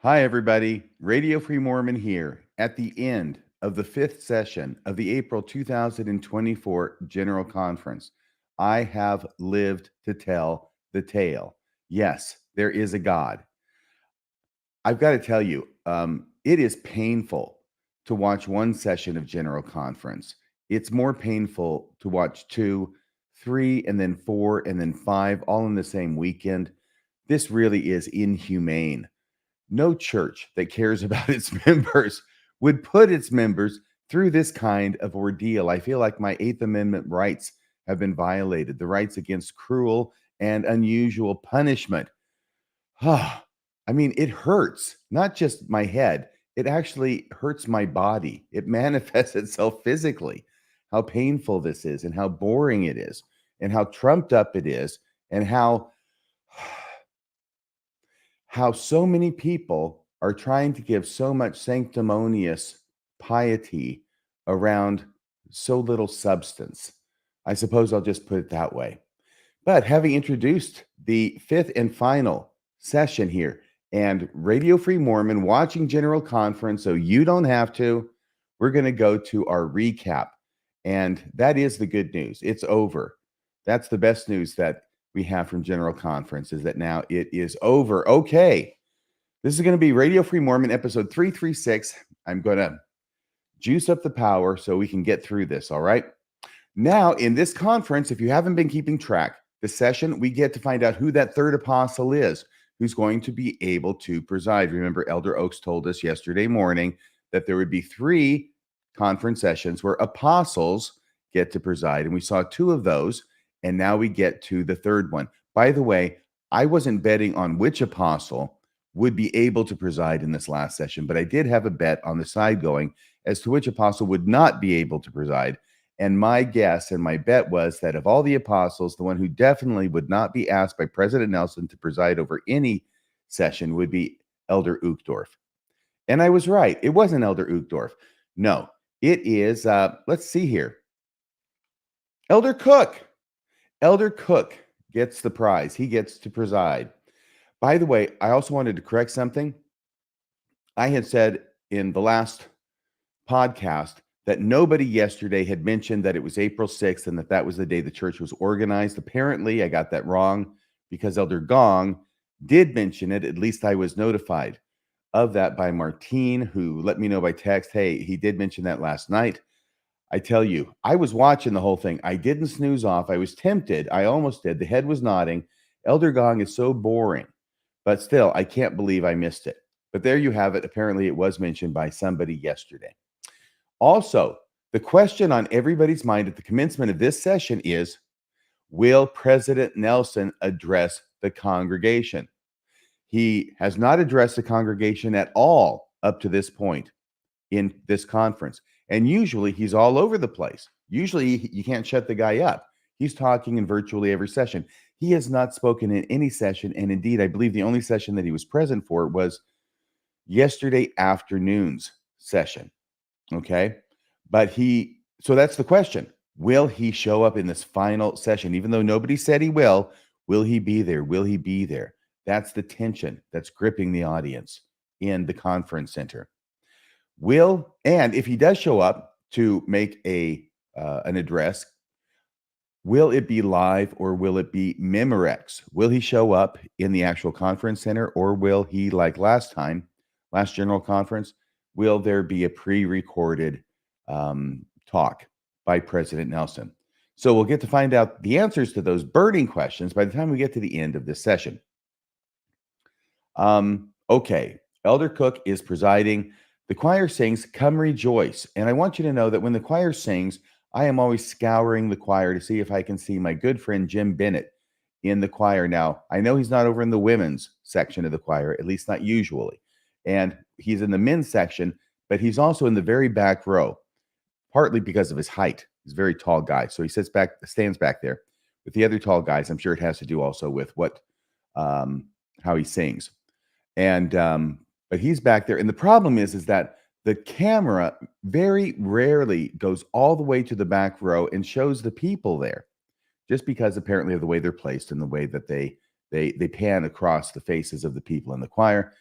Hi, everybody. Radio Free Mormon here at the end of the fifth session of the April 2024 General Conference. I have lived to tell the tale. Yes, there is a God. I've got to tell you, it is painful to watch one session of General Conference. It's more painful to watch two, three, and then four, and then five, all in the same weekend. This really is inhumane. No church that cares about its members would put its members through this kind of ordeal. I feel like my Eighth Amendment rights have been violated, the rights against cruel and unusual punishment. I mean, it hurts, not just my head, it actually hurts my body. It manifests itself physically. How painful this is, and how boring it is, and how trumped up it is, and how so many people are trying to give so much sanctimonious piety around so little substance. I suppose I'll just put it that way. But having introduced the fifth and final session here, and Radio Free Mormon watching General Conference, so you don't have to, we're going to go to our recap. And that is the good news. It's over. That's the best news that we have from General Conference, is that now it is over. Okay. This is going to be Radio Free Mormon episode 336. I'm going to juice up the power so we can get through this. All right. Now, in this conference, if you haven't been keeping track, the session, we get to find out who that third apostle is, who's going to be able to preside. Remember, Elder Oaks told us yesterday morning that there would be 3 conference sessions where apostles get to preside. And we saw 2 of those. And now we get to the third one. By the way, I wasn't betting on which apostle would be able to preside in this last session, but I did have a bet on the side going as to which apostle would not be able to preside. And my guess and my bet was that of all the apostles, the one who definitely would not be asked by President Nelson to preside over any session would be Elder Uchtdorf. And I was right. It wasn't Elder Uchtdorf. No, it is, let's see here, Elder Cook. Elder Cook gets the prize. He gets to preside. By the way, I also wanted to correct something. I had said in the last podcast that nobody yesterday had mentioned that it was April 6th and that was the day the church was organized. Apparently, I got that wrong because Elder Gong did mention it. At least I was notified of that by Martine, who let me know by text, hey, he did mention that last night. I tell you, I was watching the whole thing. I didn't snooze off. I was tempted. I almost did. The head was nodding. Elder Gong is so boring, but still, I can't believe I missed it. But there you have it. Apparently, it was mentioned by somebody yesterday. Also, the question on everybody's mind at the commencement of this session is, will President Nelson address the congregation? He has not addressed the congregation at all up to this point in this conference. And usually he's all over the place. Usually you can't shut the guy up. He's talking in virtually every session. He has not spoken in any session. And indeed, I believe the only session that he was present for was yesterday afternoon's session. Okay. But so that's the question. Will he show up in this final session? Even though nobody said he will he be there? Will he be there? That's the tension that's gripping the audience in the conference center. And if he does show up to make an address, will it be live or will it be Memorex? Will he show up in the actual conference center, or will he, like last General Conference, will there be a pre-recorded talk by President Nelson? So we'll get to find out the answers to those burning questions by the time we get to the end of this session. Okay, Elder Cook is presiding. The choir sings, "Come Rejoice." And I want you to know that when the choir sings, I am always scouring the choir to see if I can see my good friend Jim Bennett in the choir. Now, I know he's not over in the women's section of the choir, at least not usually. And he's in the men's section, but he's also in the very back row, partly because of his height. He's a very tall guy. So he stands back there with the other tall guys. I'm sure it has to do also with how he sings. And but he's back there. And the problem is that the camera very rarely goes all the way to the back row and shows the people there, just because apparently of the way they're placed and the way that they pan across the faces of the people in the choir.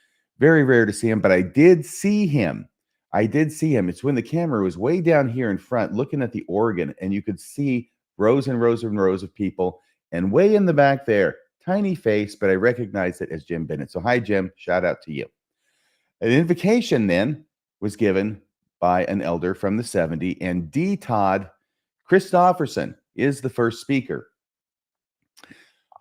Very rare to see him, but I did see him. I did see him. It's when the camera was way down here in front looking at the organ, and you could see rows and rows and rows of people. And way in the back there, tiny face, but I recognized it as Jim Bennett. So, hi, Jim. Shout out to you. An invocation then was given by an elder from the 70, and D. Todd Christofferson is the first speaker.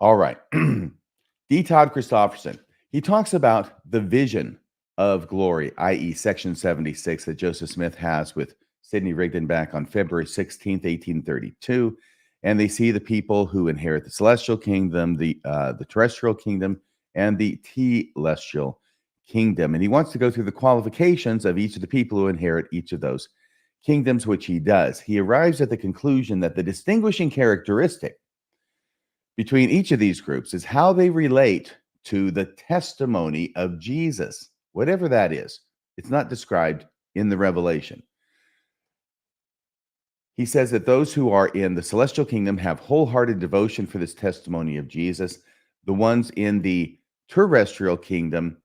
All right. D. Todd Christofferson. He talks about the vision of glory, i.e., Section 76 that Joseph Smith has with Sidney Rigdon back on February 16th, 1832. And they see the people who inherit the celestial kingdom, the terrestrial kingdom, and the telestial kingdom. And he wants to go through the qualifications of each of the people who inherit each of those kingdoms, which he does. He arrives at the conclusion that the distinguishing characteristic between each of these groups is how they relate to the testimony of Jesus, whatever that is. It's not described in the Revelation. He says that those who are in the celestial kingdom have wholehearted devotion for this testimony of Jesus. The ones in the terrestrial kingdom,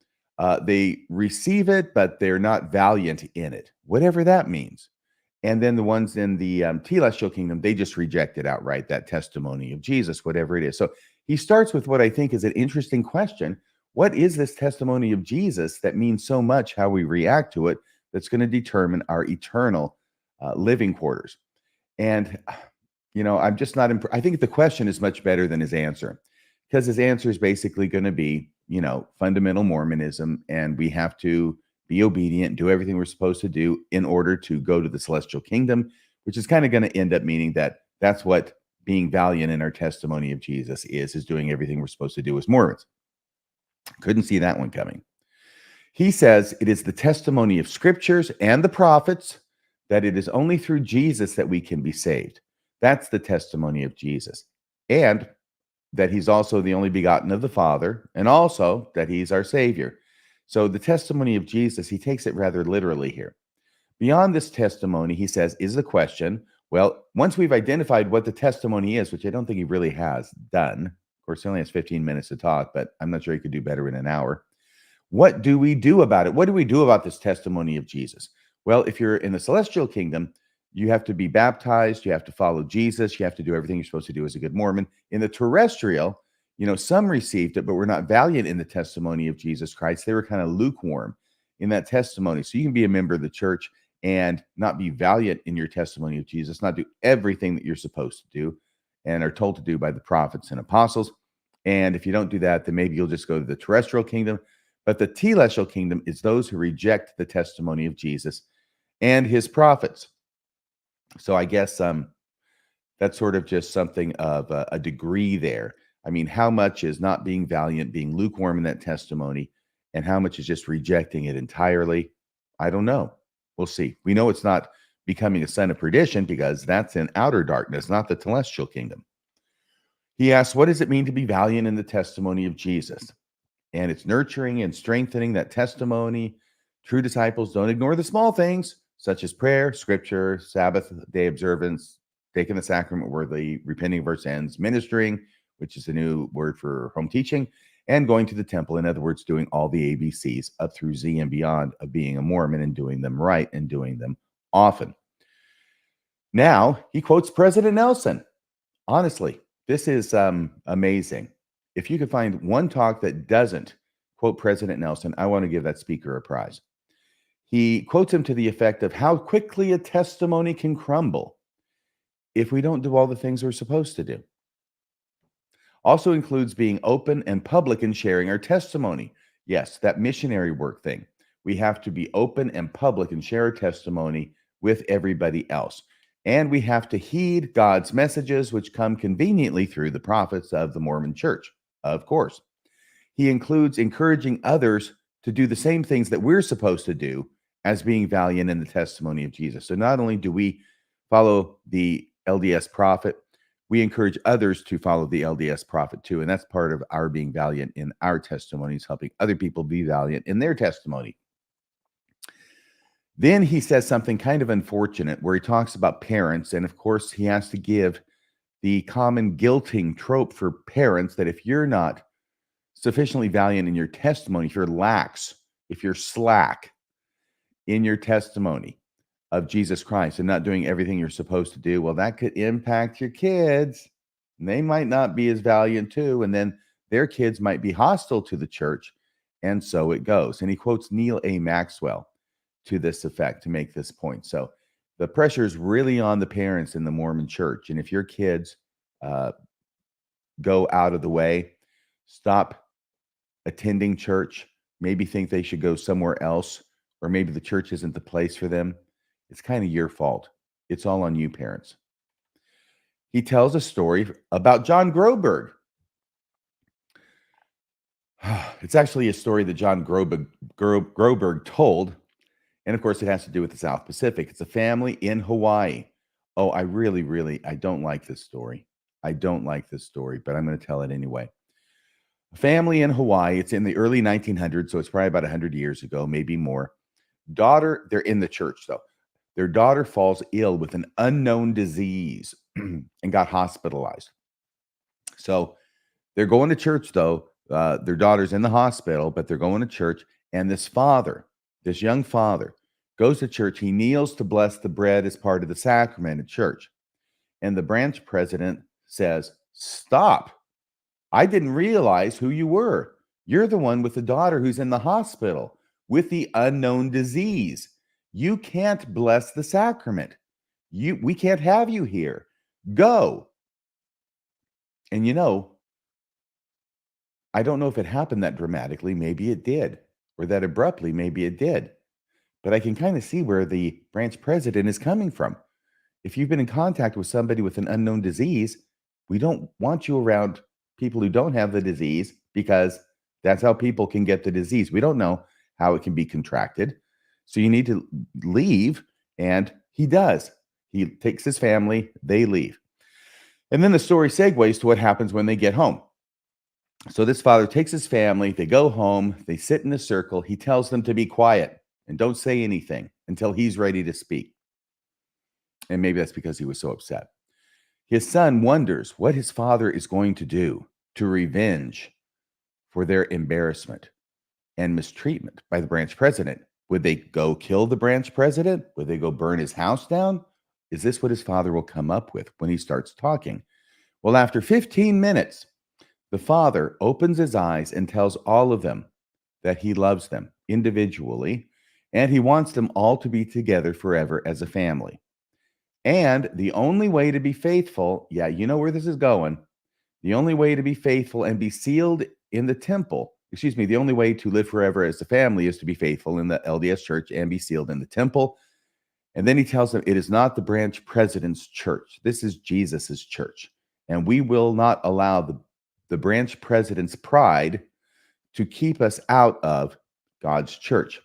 they receive it, but they're not valiant in it, whatever that means. And then the ones in the telestial kingdom, they just reject it outright, that testimony of Jesus, whatever it is. So he starts with what I think is an interesting question. What is this testimony of Jesus that means so much how we react to it that's going to determine our eternal living quarters? And, I'm just not I think the question is much better than his answer, because his answer is basically going to be, fundamental Mormonism, and we have to be obedient, do everything we're supposed to do in order to go to the celestial kingdom, which is kind of going to end up meaning that that's what being valiant in our testimony of Jesus is doing everything we're supposed to do as Mormons. Couldn't see that one coming. He says it is the testimony of scriptures and the prophets that it is only through Jesus that we can be saved. That's the testimony of Jesus. And that he's also the only begotten of the Father, and also that he's our Savior. So the testimony of Jesus, he takes it rather literally here. Beyond this testimony, he says, is the question, well, once we've identified what the testimony is, which I don't think he really has done. Of course, he only has 15 minutes to talk, but I'm not sure he could do better in an hour. What do we do about it? What do we do about this testimony of Jesus? Well, if you're in the celestial kingdom, you have to be baptized, you have to follow Jesus, you have to do everything you're supposed to do as a good Mormon. In the terrestrial, some received it, but were not valiant in the testimony of Jesus Christ. They were kind of lukewarm in that testimony. So you can be a member of the church and not be valiant in your testimony of Jesus, not do everything that you're supposed to do and are told to do by the prophets and apostles. And if you don't do that, then maybe you'll just go to the terrestrial kingdom. But the telestial kingdom is those who reject the testimony of Jesus and his prophets. So I guess that's sort of just something of a degree there. I mean, how much is not being valiant, being lukewarm in that testimony, and how much is just rejecting it entirely? I don't know. We'll see. We know it's not becoming a son of perdition because that's in outer darkness, not the celestial kingdom. He asks, what does it mean to be valiant in the testimony of Jesus? And it's nurturing and strengthening that testimony. True disciples don't ignore the small things, such as prayer, scripture, Sabbath day observance, taking the sacrament worthily, repenting of our sins, ministering, which is a new word for home teaching, and going to the temple. In other words, doing all the ABCs up through Z and beyond of being a Mormon and doing them right and doing them often. Now, he quotes President Nelson. Honestly, this is amazing. If you could find one talk that doesn't quote President Nelson, I want to give that speaker a prize. He quotes him to the effect of how quickly a testimony can crumble if we don't do all the things we're supposed to do. Also includes being open and public in sharing our testimony. Yes, that missionary work thing. We have to be open and public and share our testimony with everybody else. And we have to heed God's messages, which come conveniently through the prophets of the Mormon church, of course. He includes encouraging others to do the same things that we're supposed to do as being valiant in the testimony of Jesus. So not only do we follow the LDS prophet, we encourage others to follow the LDS prophet too. And that's part of our being valiant in our testimonies, helping other people be valiant in their testimony. Then he says something kind of unfortunate where he talks about parents. And of course, he has to give the common guilting trope for parents that if you're not sufficiently valiant in your testimony, if you're lax if you're slack in your testimony of Jesus Christ and not doing everything you're supposed to do, well, that could impact your kids. And they might not be as valiant too. And then their kids might be hostile to the church. And so it goes. And he quotes Neil A. Maxwell to this effect to make this point. So the pressure is really on the parents in the Mormon church. And if your kids go out of the way, stop attending church, maybe think they should go somewhere else, or maybe the church isn't the place for them, it's kind of your fault. It's all on you, parents. He tells a story about John Groberg. It's actually a story that John Groberg told. And of course, it has to do with the South Pacific. It's a family in Hawaii. Oh, I don't like this story. I don't like this story, but I'm going to tell it anyway. A family in Hawaii. It's in the early 1900s, so it's probably about 100 years ago, maybe more. They're in the church, though. Their daughter falls ill with an unknown disease and got hospitalized. So they're going to church, though. Their daughter's in the hospital, but they're going to church. And this young father, goes to church. He kneels to bless the bread as part of the sacrament at church. And the branch president says, "Stop. I didn't realize who you were. You're the one with the daughter who's in the hospital with the unknown disease. You can't bless the sacrament. We can't have you here. Go." And I don't know if it happened that dramatically. Maybe it did, or that abruptly. Maybe it did. But I can kind of see where the branch president is coming from. If you've been in contact with somebody with an unknown disease, we don't want you around people who don't have the disease, because that's how people can get the disease. We don't know how it can be contracted. So you need to leave. And he does. He takes his family, they leave. And then the story segues to what happens when they get home. So this father takes his family, they go home, they sit in a circle. He tells them to be quiet and don't say anything until he's ready to speak. And maybe that's because he was so upset. His son wonders what his father is going to do to revenge for their embarrassment and mistreatment by the branch president. Would they go kill the branch president? Would they go burn his house down? Is this what his father will come up with when he starts talking? Well, after 15 minutes, the father opens his eyes and tells all of them that he loves them individually, and he wants them all to be together forever as a family. And the only way to be faithful, yeah, you know where this is going. The only way to be faithful and be sealed in the temple, the only way to live forever as a family is to be faithful in the LDS church and be sealed in the temple. And then he tells them it is not the branch president's church. This is Jesus's church. And we will not allow the branch president's pride to keep us out of God's church.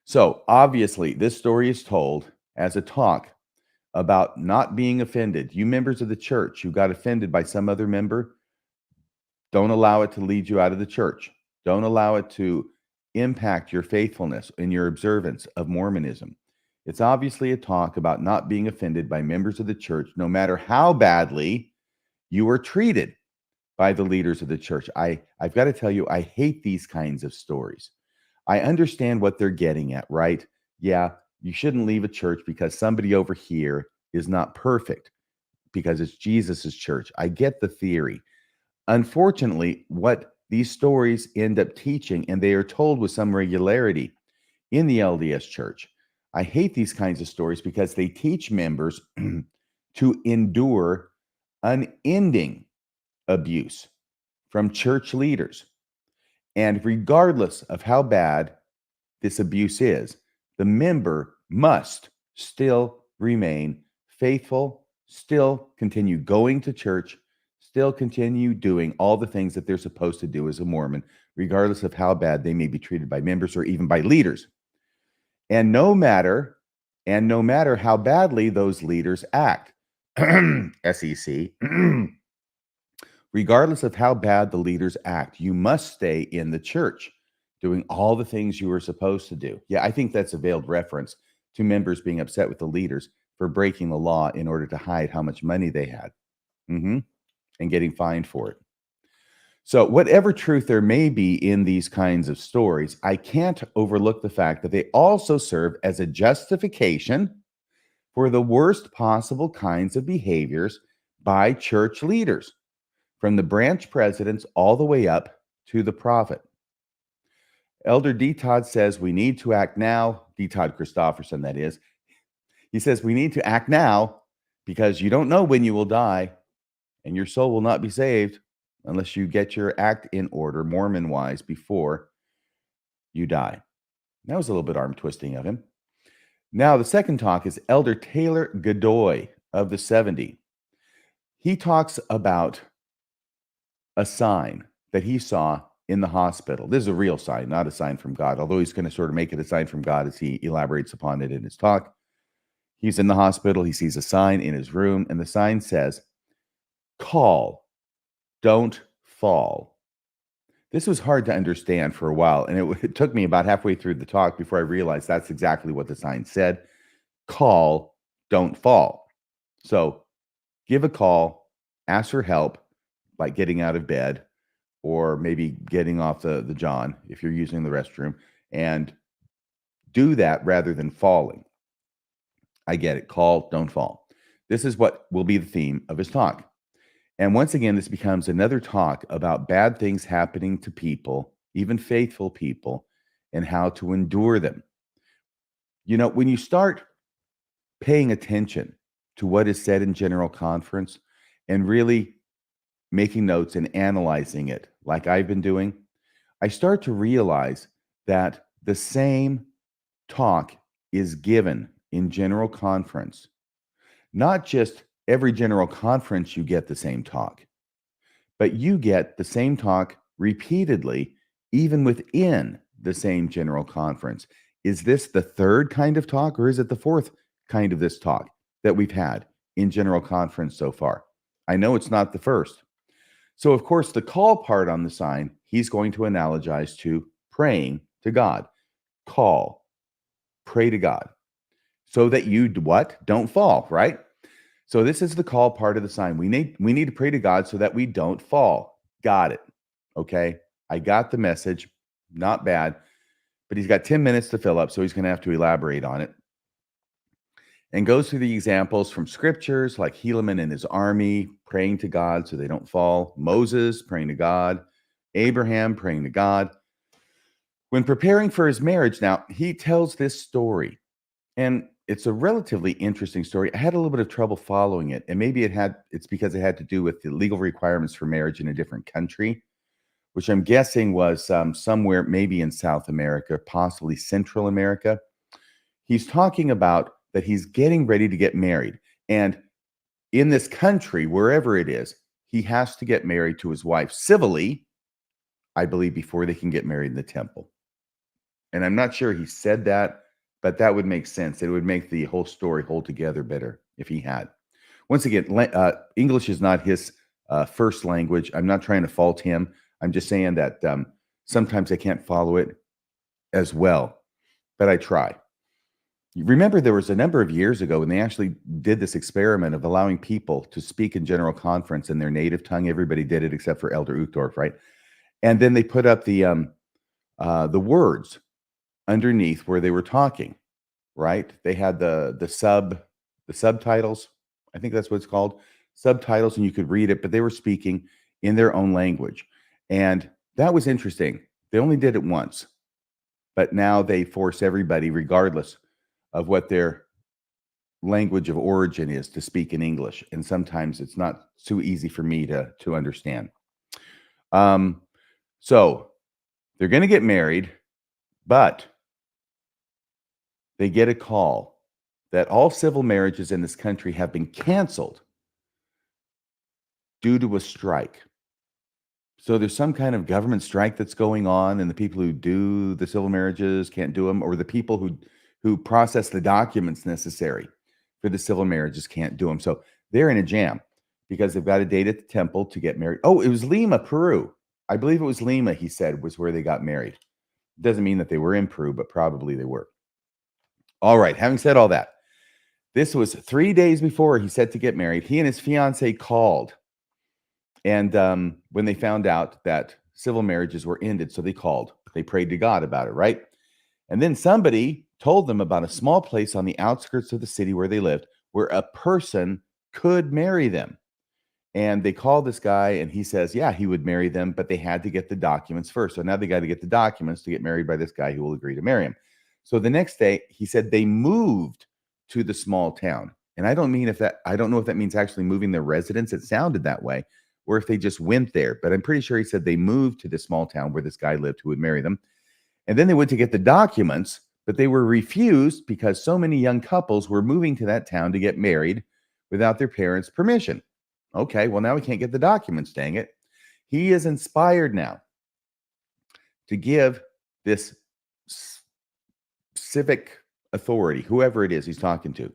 So obviously, this story is told as a talk about not being offended. You members of the church who got offended by some other member, don't allow it to lead you out of the church. Don't allow it to impact your faithfulness and your observance of Mormonism. It's obviously a talk about not being offended by members of the church, no matter how badly you were treated by the leaders of the church. I've got to tell you, I hate these kinds of stories. I understand what they're getting at, right? Yeah, you shouldn't leave a church because somebody over here is not perfect, because it's Jesus's church. I get the theory. Unfortunately, what these stories end up teaching, and they are told with some regularity in the LDS church. I hate these kinds of stories because they teach members to endure unending abuse from church leaders. And regardless of how bad this abuse is, the member must still remain faithful, still continue going to church, still continue doing all the things that they're supposed to do as a Mormon, regardless of how bad they may be treated by members or even by leaders. And no matter how badly those leaders act, SEC, regardless of how bad the leaders act, you must stay in the church doing all the things you were supposed to do. Yeah, I think that's a veiled reference to members being upset with the leaders for breaking the law in order to hide how much money they had, and getting fined for it. So, whatever truth there may be in these kinds of stories, I can't overlook the fact that they also serve as a justification for the worst possible kinds of behaviors by church leaders, from the branch presidents all the way up to the prophet. Elder D. Todd says we need to act now. D. Todd Christofferson, that is. He says we need to act now because you don't know when you will die, and your soul will not be saved unless you get your act in order, Mormon wise, before you die. That was a little bit arm twisting of him. Now, the second talk is Elder Taylor Godoy of the 70. He talks about a sign that he saw in the hospital. This is a real sign, not a sign from God, although he's going to sort of make it a sign from God as he elaborates upon it in his talk. He's in the hospital. He sees a sign in his room, and the sign says, "Call, don't fall." This was hard to understand for a while, and it took me about halfway through the talk before I realized that's exactly what the sign said. Call, don't fall. So give a call, ask for help, like getting out of bed, or maybe getting off the John if you're using the restroom, and do that rather than falling. I get it. Call, don't fall. This is what will be the theme of his talk. And once again, this becomes another talk about bad things happening to people, even faithful people, and how to endure them. You know, when you start paying attention to what is said in General Conference and really making notes and analyzing it, like I've been doing, I start to realize that the same talk is given in General Conference. Not just every General Conference you get the same talk, but you get the same talk repeatedly, even within the same General Conference. Is this the third kind of talk, or is it the fourth kind of this talk that we've had in General Conference so far? I know it's not the first. So, of course, the call part on the sign, he's going to analogize to praying to God. Call, pray to God, so that you what? Don't fall, right? So this is the call part of the sign. We need to pray to God so that we don't fall. Got it. Okay. I got the message. Not bad. But he's got 10 minutes to fill up, so he's going to have to elaborate on it. And goes through the examples from scriptures like Helaman and his army praying to God so they don't fall. Moses praying to God. Abraham praying to God. When preparing for his marriage, now he tells this story. And it's a relatively interesting story. I had a little bit of trouble following it, and maybe it's because it had to do with the legal requirements for marriage in a different country, which I'm guessing was somewhere maybe in South America, possibly Central America. He's talking about that he's getting ready to get married, and in this country, wherever it is, he has to get married to his wife civilly, I believe, before they can get married in the temple. And I'm not sure he said that, but that would make sense. It would make the whole story hold together better if he had. Once again, English is not his first language. I'm not trying to fault him. I'm just saying that sometimes I can't follow it as well, but I try. You remember there was a number of years ago when they actually did this experiment of allowing people to speak in General Conference in their native tongue. Everybody did it except for Elder Uchtdorf, right? And then they put up the words underneath where they were talking, right? They had the subtitles. I think that's what it's called, subtitles, and you could read it, but they were speaking in their own language. And that was interesting. They only did it once, but now they force everybody, regardless of what their language of origin is, to speak in English. And sometimes it's not so easy for me to understand. So they're going to get married, but they get a call that all civil marriages in this country have been canceled due to a strike. So there's some kind of government strike that's going on, and the people who do the civil marriages can't do them, or the people who process the documents necessary for the civil marriages can't do them. So they're in a jam because they've got a date at the temple to get married. Oh, it was Lima, Peru. I believe it was Lima, he said, was where they got married. Doesn't mean that they were in Peru, but probably they were. All right, having said all that, this was 3 days before he said to get married. He and his fiancée called, And when they found out that civil marriages were ended, so they prayed to God about it, right? And then somebody told them about a small place on the outskirts of the city where they lived, where a person could marry them. And they called this guy, and he says, yeah, he would marry them, but they had to get the documents first. So now they got to get the documents to get married by this guy who will agree to marry him. So the next day, he said they moved to the small town. And I don't know if that means actually moving their residence. It sounded that way, or if they just went there. But I'm pretty sure he said they moved to the small town where this guy lived who would marry them. And then they went to get the documents, but they were refused because so many young couples were moving to that town to get married without their parents' permission. Okay, well, now we can't get the documents, dang it. He is inspired now to give this civic authority, whoever it is he's talking to,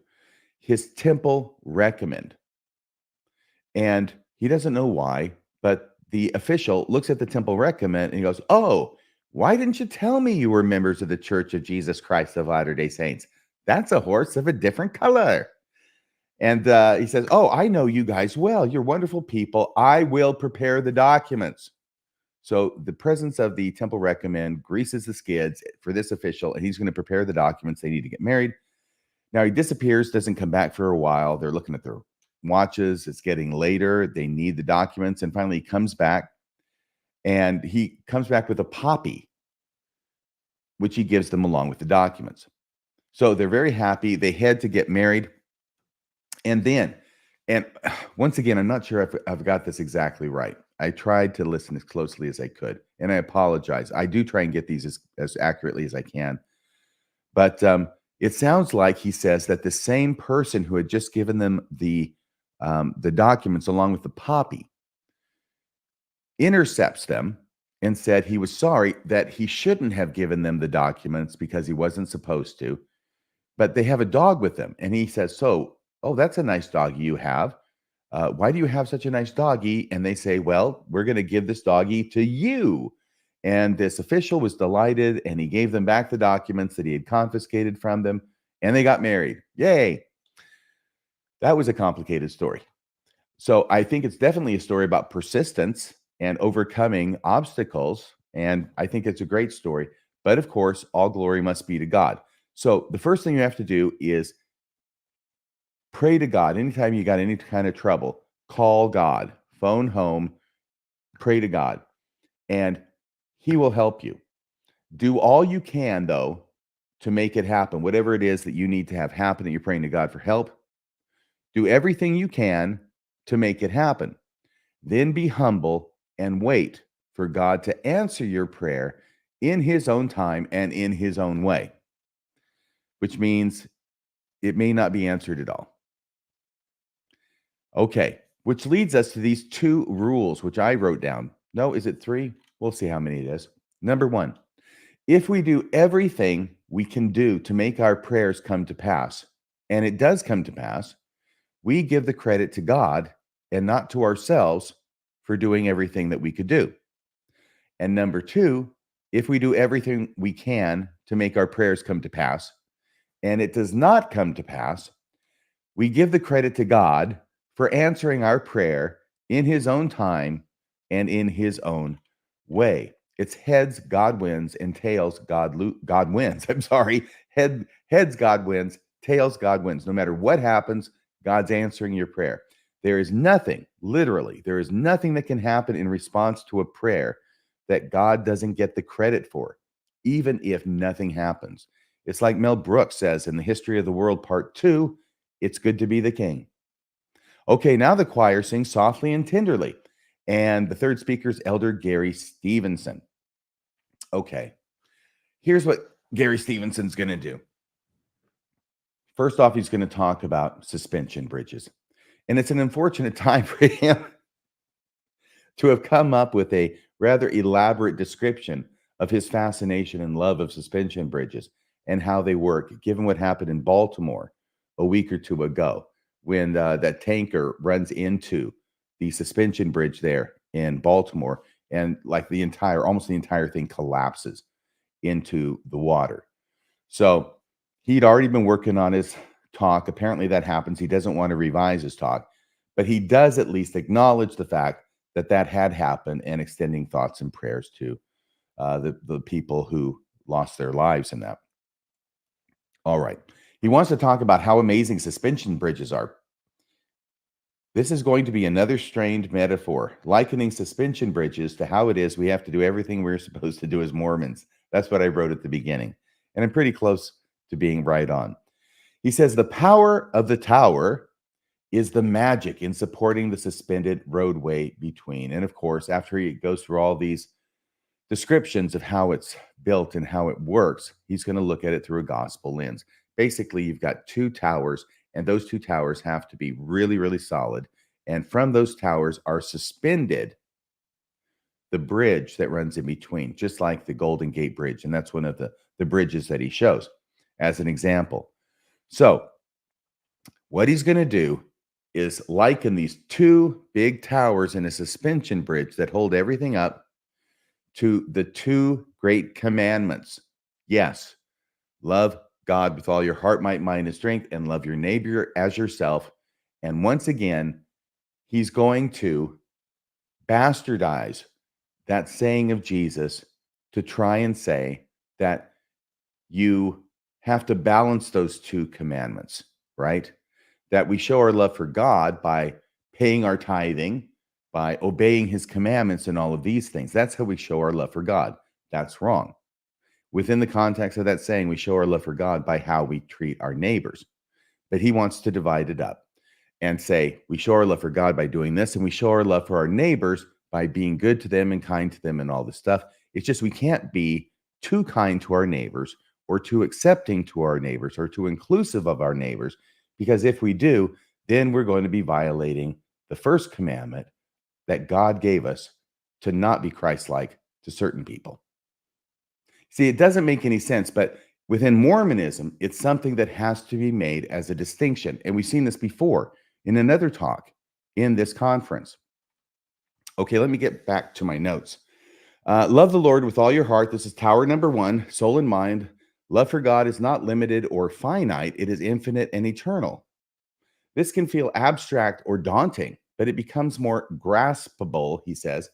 his temple recommend. And he doesn't know why, but the official looks at the temple recommend and he goes, oh, why didn't you tell me you were members of the Church of Jesus Christ of Latter-day Saints? That's a horse of a different color. And he says, oh, I know you guys well. You're wonderful people. I will prepare the documents. So the presence of the temple recommend greases the skids for this official, and he's going to prepare the documents. They need to get married. Now he disappears, doesn't come back for a while. They're looking at their watches. It's getting later. They need the documents. And finally he comes back, and he comes back with a poppy, which he gives them along with the documents. So they're very happy. They head to get married. And once again, I'm not sure if I've got this exactly right. I tried to listen as closely as I could, and I apologize. I do try and get these as accurately as I can. But it sounds like he says that the same person who had just given them the documents along with the poppy intercepts them and said he was sorry that he shouldn't have given them the documents because he wasn't supposed to. But they have a dog with them. And he says, oh, that's a nice doggy you have. Why do you have such a nice doggy? And they say, well, we're going to give this doggy to you. And this official was delighted, and he gave them back the documents that he had confiscated from them, and they got married. Yay. That was a complicated story. So I think it's definitely a story about persistence and overcoming obstacles. And I think it's a great story. But of course, all glory must be to God. So the first thing you have to do is pray to God. Anytime you got any kind of trouble, call God, phone home, pray to God, and he will help you. Do all you can, though, to make it happen. Whatever it is that you need to have happen, that you're praying to God for help, do everything you can to make it happen. Then be humble and wait for God to answer your prayer in his own time and in his own way, which means it may not be answered at all. Okay, which leads us to these two rules, which I wrote down. No, is it three? We'll see how many it is. Number one, if we do everything we can do to make our prayers come to pass, and it does come to pass, we give the credit to God and not to ourselves for doing everything that we could do. And number two, if we do everything we can to make our prayers come to pass, and it does not come to pass, we give the credit to God for answering our prayer in his own time and in his own way. It's heads, God wins, and tails, God wins. I'm sorry. Heads, God wins, tails, God wins. No matter what happens, God's answering your prayer. There is nothing, literally, there is nothing that can happen in response to a prayer that God doesn't get the credit for, even if nothing happens. It's like Mel Brooks says in The History of the World, Part 2, it's good to be the king. Okay, now the choir sings softly and tenderly. And the third speaker is Elder Gary Stevenson. Okay, here's what Gary Stevenson's going to do. First off, he's going to talk about suspension bridges. And it's an unfortunate time for him to have come up with a rather elaborate description of his fascination and love of suspension bridges and how they work, given what happened in Baltimore a week or two ago when that tanker runs into the suspension bridge there in Baltimore, and like almost the entire thing collapses into the water. So he'd already been working on his talk. Apparently that happens. He doesn't want to revise his talk, but he does at least acknowledge the fact that had happened and extending thoughts and prayers to the people who lost their lives in that. All right. He wants to talk about how amazing suspension bridges are. This is going to be another strained metaphor, likening suspension bridges to how it is we have to do everything we're supposed to do as Mormons. That's what I wrote at the beginning. And I'm pretty close to being right on. He says the power of the tower is the magic in supporting the suspended roadway between. And of course, after he goes through all these descriptions of how it's built and how it works, he's going to look at it through a gospel lens. Basically, you've got two towers, and those two towers have to be really, really solid. And from those towers are suspended the bridge that runs in between, just like the Golden Gate Bridge. And that's one of the bridges that he shows as an example. So what he's going to do is liken these two big towers in a suspension bridge that hold everything up to the two great commandments. Yes, love God with all your heart, might, mind, and strength, and love your neighbor as yourself. And once again, he's going to bastardize that saying of Jesus to try and say that you have to balance those two commandments, right? That we show our love for God by paying our tithing, by obeying his commandments and all of these things. That's how we show our love for God. That's wrong. Within the context of that saying, we show our love for God by how we treat our neighbors. But he wants to divide it up and say, we show our love for God by doing this, and we show our love for our neighbors by being good to them and kind to them and all this stuff. It's just we can't be too kind to our neighbors or too accepting to our neighbors or too inclusive of our neighbors, because if we do, then we're going to be violating the first commandment that God gave us to not be Christ-like to certain people. See, it doesn't make any sense, but within Mormonism, it's something that has to be made as a distinction. And we've seen this before in another talk in this conference. Okay, let me get back to my notes. Love the Lord with all your heart. This is tower number 1, soul and mind. Love for God is not limited or finite. It is infinite and eternal. This can feel abstract or daunting, but it becomes more graspable, he says,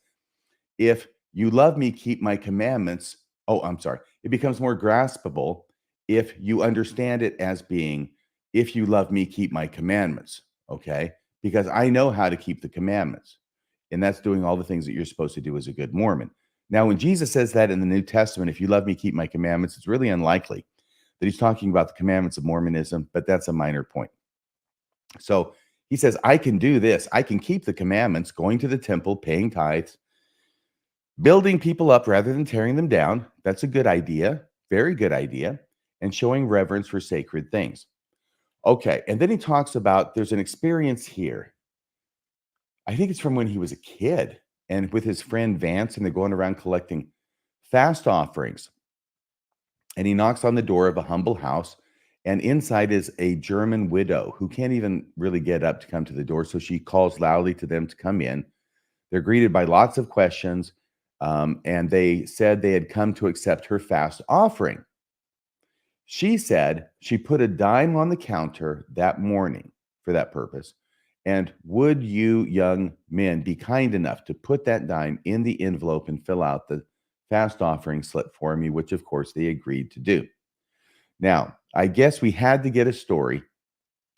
if you love me, keep my commandments. Oh, I'm sorry. It becomes more graspable if you understand it as being, if you love me, keep my commandments. Okay? Because I know how to keep the commandments. And that's doing all the things that you're supposed to do as a good Mormon. Now, when Jesus says that in the New Testament, if you love me, keep my commandments, it's really unlikely that he's talking about the commandments of Mormonism, but that's a minor point. So he says, I can do this. I can keep the commandments, going to the temple, paying tithes, building people up rather than tearing them down. That's a good idea. Very good idea. And showing reverence for sacred things. Okay. And then he talks about there's an experience here. I think it's from when he was a kid and with his friend Vance, and they're going around collecting fast offerings. And he knocks on the door of a humble house, and inside is a German widow who can't even really get up to come to the door. So she calls loudly to them to come in. They're greeted by lots of questions, and they said they had come to accept her fast offering. She said she put a dime on the counter that morning for that purpose. And would you young men be kind enough to put that dime in the envelope and fill out the fast offering slip for me, which of course they agreed to do. Now, I guess we had to get a story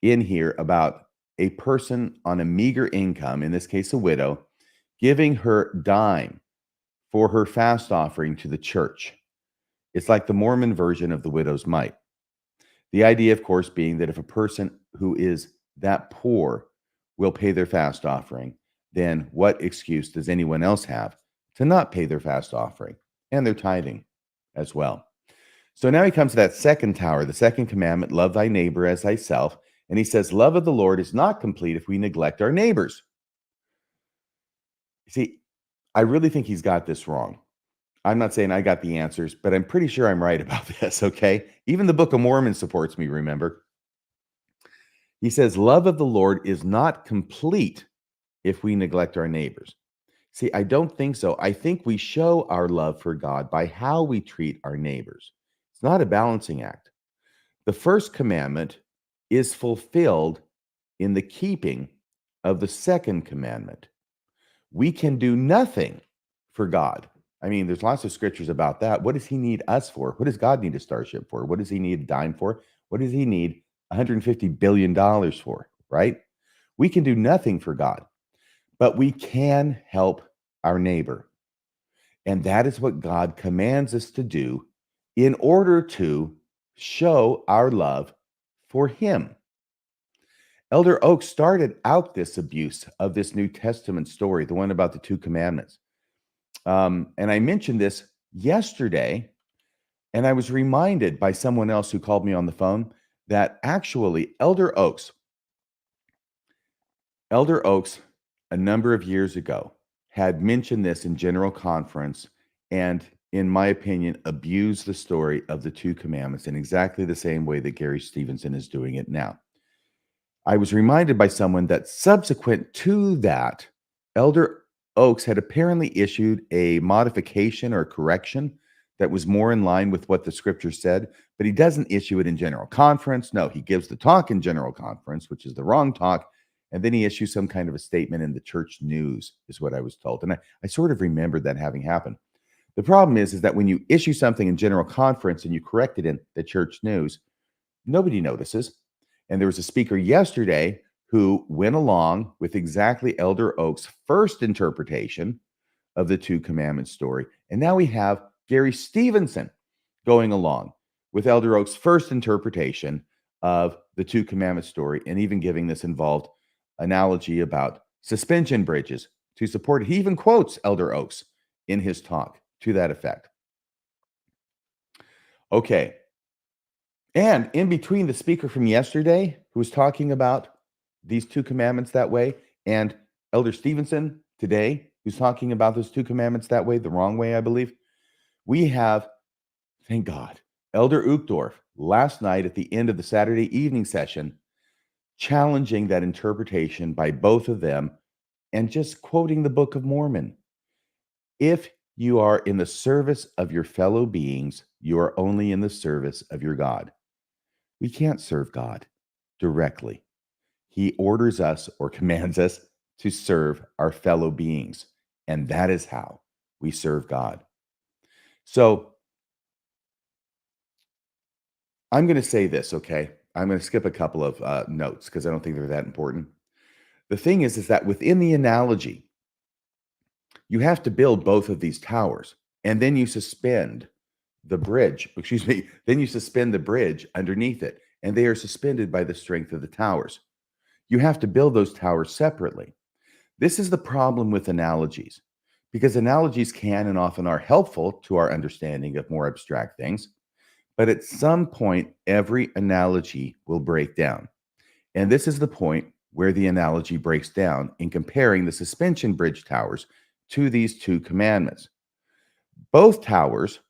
in here about a person on a meager income, in this case a widow, giving her dime for her fast offering to the church. It's like the Mormon version of the widow's mite. The idea, of course, being that if a person who is that poor will pay their fast offering, then what excuse does anyone else have to not pay their fast offering and their tithing as well? So now he comes to that second tower, the second commandment, love thy neighbor as thyself. And he says, love of the Lord is not complete if we neglect our neighbors. See, I really think he's got this wrong. I'm not saying I got the answers, but I'm pretty sure I'm right about this, okay? Even the Book of Mormon supports me, remember? He says, love of the Lord is not complete if we neglect our neighbors. See, I don't think so. I think we show our love for God by how we treat our neighbors. It's not a balancing act. The first commandment is fulfilled in the keeping of the second commandment. We can do nothing for God. I mean, there's lots of scriptures about that. What does he need us for? What does God need a starship for? What does he need a dime for? What does he need $150 billion for, right? We can do nothing for God, but we can help our neighbor. And that is what God commands us to do in order to show our love for him. Elder Oak started out this abuse of this New Testament story, the one about the two commandments. And I mentioned this yesterday, and I was reminded by someone else who called me on the phone that actually Elder Oaks, a number of years ago, had mentioned this in general conference and, in my opinion, abused the story of the two commandments in exactly the same way that Gary Stevenson is doing it now. I was reminded by someone that subsequent to that, Elder Oaks had apparently issued a modification or correction that was more in line with what the scripture said, but he doesn't issue it in general conference. No, he gives the talk in general conference, which is the wrong talk. And then he issues some kind of a statement in the church news, is what I was told. And I sort of remembered that having happened. The problem is that when you issue something in general conference and you correct it in the church news, nobody notices. And there was a speaker yesterday who went along with exactly Elder Oak's first interpretation of the two commandments story. And now we have Gary Stevenson going along with Elder Oak's first interpretation of the two commandments story, and even giving this involved analogy about suspension bridges to support it. He even quotes Elder Oaks in his talk to that effect. Okay. And in between the speaker from yesterday, who was talking about these two commandments that way, and Elder Stevenson today, who's talking about those two commandments that way, the wrong way, I believe, we have, thank God, Elder Uchtdorf last night at the end of the Saturday evening session, challenging that interpretation by both of them and just quoting the Book of Mormon. If you are in the service of your fellow beings, you are only in the service of your God. We can't serve God directly. He orders us or commands us to serve our fellow beings. And that is how we serve God. So I'm going to say this, okay? I'm going to skip a couple of notes because I don't think they're that important. The thing is that within the analogy, you have to build both of these towers, and then you suspend the bridge, then you suspend the bridge underneath it, and they are suspended by the strength of the towers. You have to build those towers separately. This is the problem with analogies, because analogies can and often are helpful to our understanding of more abstract things, but at some point, every analogy will break down. And this is the point where the analogy breaks down in comparing the suspension bridge towers to these two commandments. Both towers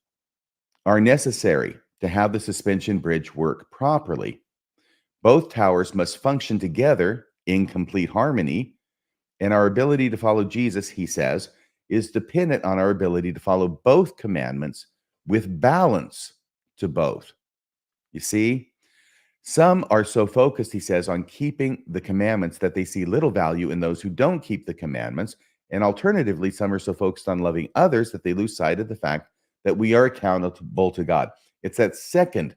are necessary to have the suspension bridge work properly. Both towers must function together in complete harmony, and our ability to follow Jesus, he says, is dependent on our ability to follow both commandments with balance to both. You see, some are so focused, he says, on keeping the commandments that they see little value in those who don't keep the commandments. And alternatively, some are so focused on loving others that they lose sight of the fact that we are accountable to God. It's that second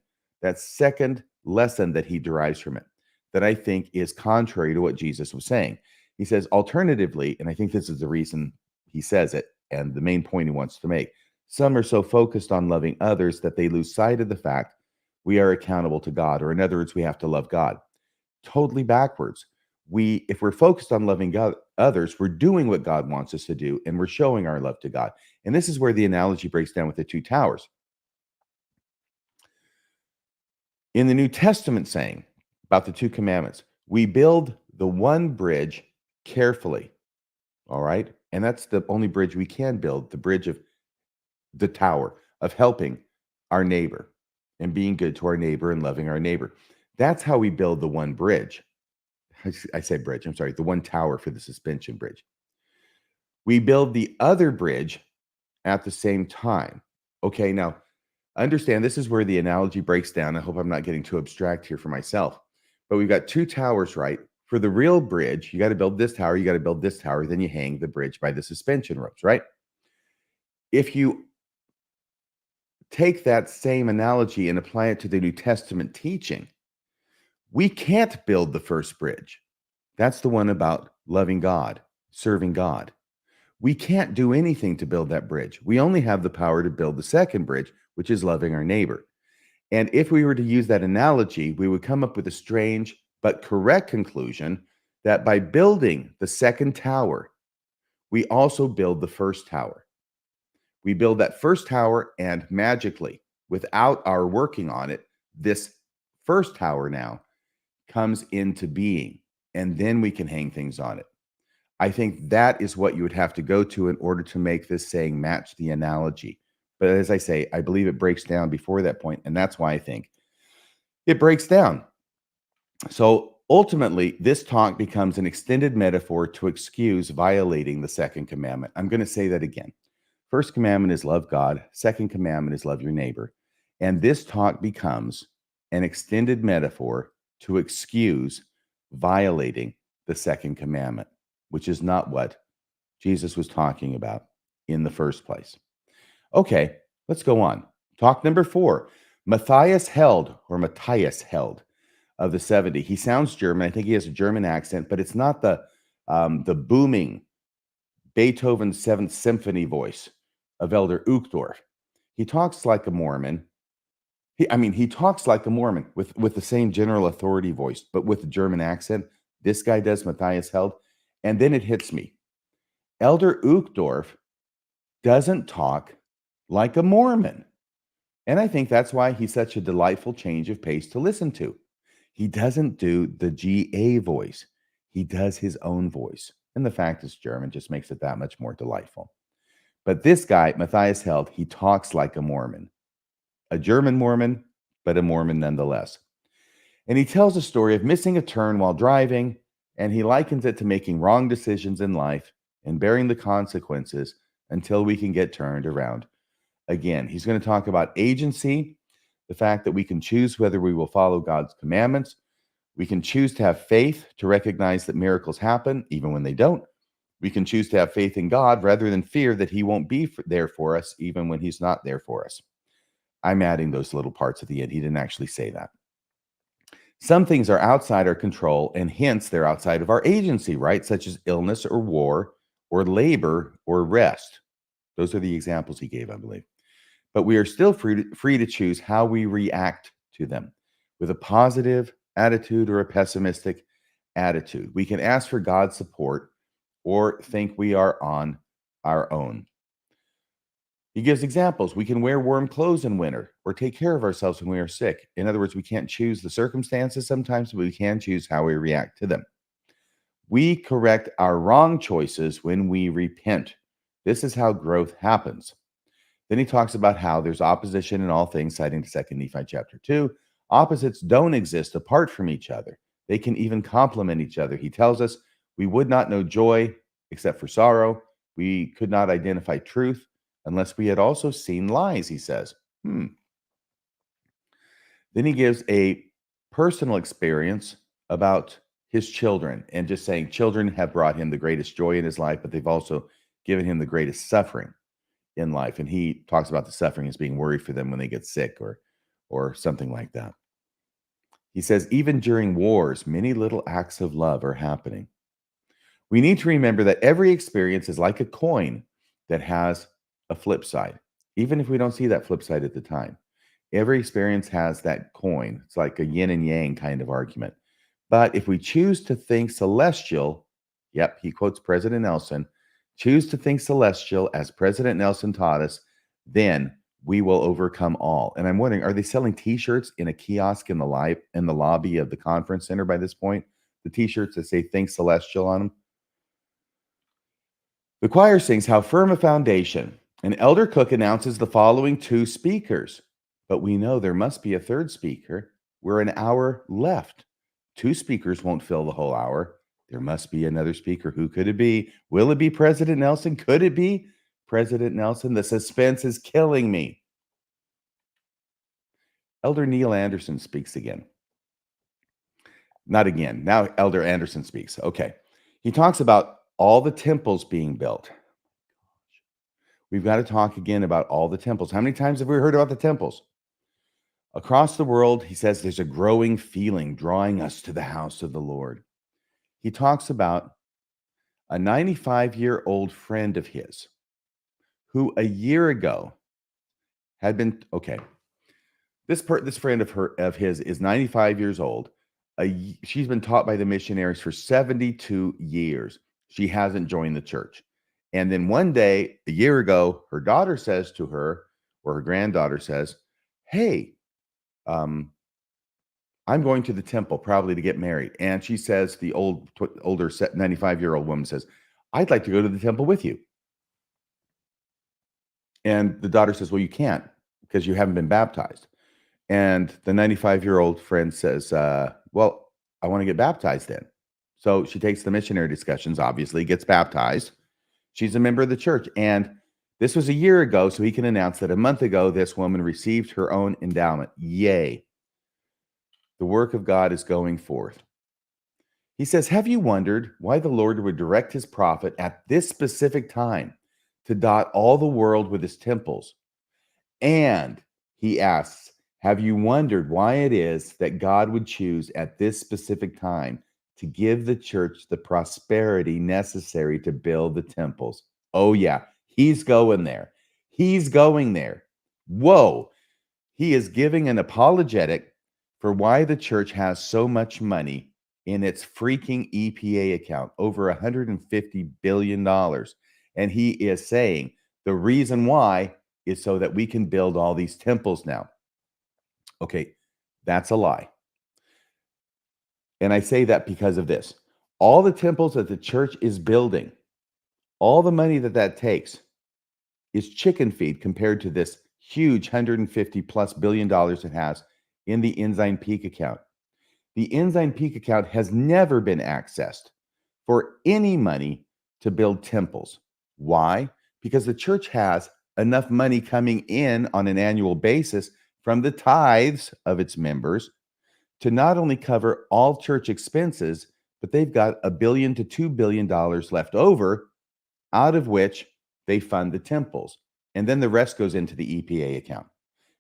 lesson that he derives from it that I think is contrary to what Jesus was saying. He says, alternatively, and I think this is the reason he says it, and the main point he wants to make, some are so focused on loving others that they lose sight of the fact we are accountable to God, or in other words, we have to love God. Totally backwards. If we're focused on loving God, others, we're doing what God wants us to do, and we're showing our love to God. And this is where the analogy breaks down with the two towers. In the New Testament saying about the two commandments, we build the one bridge carefully, all right? And that's the only bridge we can build, the bridge of the tower of helping our neighbor and being good to our neighbor and loving our neighbor. That's how we build the one bridge. I say bridge, I'm sorry, the one tower for the suspension bridge. We build the other bridge at the same time. Okay, now understand this is where the analogy breaks down. I hope I'm not getting too abstract here for myself. But we've got two towers, right, For the real bridge, you got to build this tower, you got to build this tower, then you hang the bridge by the suspension ropes, right? If you take that same analogy and apply it to the New Testament teaching, we can't build the first bridge. That's the one about loving God, serving God. We can't do anything to build that bridge. We only have the power to build the second bridge, which is loving our neighbor. And if we were to use that analogy, we would come up with a strange but correct conclusion that by building the second tower, we also build the first tower. We build that first tower, and magically, without our working on it, this first tower now comes into being, and then we can hang things on it. I think that is what you would have to go to in order to make this saying match the analogy. But as I say, I believe it breaks down before that point, and that's why I think it breaks down. So ultimately, this talk becomes an extended metaphor to excuse violating the second commandment. I'm going to say that again. First commandment is love God. Second commandment is love your neighbor. And this talk becomes an extended metaphor to excuse violating the second commandment, which is not what Jesus was talking about in the first place. Okay, let's go on. Talk number 4. Matthias Held of the 70. He sounds German. I think he has a German accent, but it's not the booming Beethoven 7th Symphony voice of Elder Uchtdorf. He talks like a Mormon. He talks like a Mormon with the same general authority voice, but with a German accent. This guy does, Matthias Held. And then it hits me. Elder Uchtdorf doesn't talk like a Mormon. And I think that's why he's such a delightful change of pace to listen to. He doesn't do the GA voice. He does his own voice. And the fact it's German just makes it that much more delightful. But this guy, Matthias Held, he talks like a Mormon. A German Mormon, but a Mormon nonetheless. And he tells a story of missing a turn while driving, and he likens it to making wrong decisions in life and bearing the consequences until we can get turned around again. He's going to talk about agency, the fact that we can choose whether we will follow God's commandments. We can choose to have faith to recognize that miracles happen even when they don't. We can choose to have faith in God rather than fear that he won't be there for us even when he's not there for us. I'm adding those little parts at the end. He didn't actually say that. Some things are outside our control, and hence they're outside of our agency, right? Such as illness or war or labor or rest. Those are the examples he gave, I believe. But we are still free to choose how we react to them, with a positive attitude or a pessimistic attitude. We can ask for God's support or think we are on our own. He gives examples. We can wear warm clothes in winter or take care of ourselves when we are sick. In other words, we can't choose the circumstances sometimes, but we can choose how we react to them. We correct our wrong choices when we repent. This is how growth happens. Then he talks about how there's opposition in all things, citing 2 Nephi chapter 2. Opposites don't exist apart from each other. They can even complement each other. He tells us we would not know joy except for sorrow. We could not identify truth unless we had also seen lies, he says. Then he gives a personal experience about his children and just saying children have brought him the greatest joy in his life, but they've also given him the greatest suffering in life. And he talks about the suffering as being worried for them when they get sick or something like that. He says, even during wars, many little acts of love are happening. We need to remember that every experience is like a coin that has a flip side, even if we don't see that flip side at the time. Every experience has that coin. It's like a yin and yang kind of argument. But if we choose to think celestial, yep, he quotes President Nelson, choose to think celestial as President Nelson taught us, then we will overcome all. And I'm wondering, are they selling t-shirts in a kiosk in the lobby of the conference center by this point? The t-shirts that say think celestial on them? The choir sings How Firm a Foundation. And Elder Cook announces the following 2 speakers. But we know there must be a third speaker. We're an hour left. 2 speakers won't fill the whole hour. There must be another speaker. Who could it be? Will it be President Nelson? Could it be President Nelson? The suspense is killing me. Elder Neil Anderson speaks again. Not again. Now Elder Anderson speaks. Okay. He talks about all the temples being built. We've got to talk again about all the temples. How many times have we heard about the temples? Across the world, he says there's a growing feeling drawing us to the house of the Lord. He talks about a 95-year-old friend of his who a year ago had been okay. This friend of his is 95 years old. She's been taught by the missionaries for 72 years. She hasn't joined the church. And then one day, a year ago, her daughter says to her, or her granddaughter says, "Hey, I'm going to the temple probably to get married." And she says, the older 95-year-old woman says, "I'd like to go to the temple with you." And the daughter says, "Well, you can't because you haven't been baptized." And the 95-year-old friend says, "Well, I want to get baptized then." So she takes the missionary discussions, obviously, gets baptized. She's a member of the church. And this was a year ago, so he can announce that a month ago, this woman received her own endowment. Yay. The work of God is going forth. He says, "Have you wondered why the Lord would direct his prophet at this specific time to dot all the world with his temples? And," he asks, "have you wondered why it is that God would choose at this specific time to give the church the prosperity necessary to build the temples?" Oh, yeah, he's going there. He's going there. Whoa. He is giving an apologetic for why the church has so much money in its freaking EPA account, over $150 billion. And he is saying the reason why is so that we can build all these temples now. Okay, that's a lie. And I say that because of this. All the temples that the church is building, all the money that takes is chicken feed compared to this huge 150 plus billion dollars it has in the Ensign Peak account. The Ensign Peak account has never been accessed for any money to build temples. Why? Because the church has enough money coming in on an annual basis from the tithes of its members to not only cover all church expenses, but they've got $1 billion to $2 billion left over, out of which they fund the temples. And then the rest goes into the EPA account.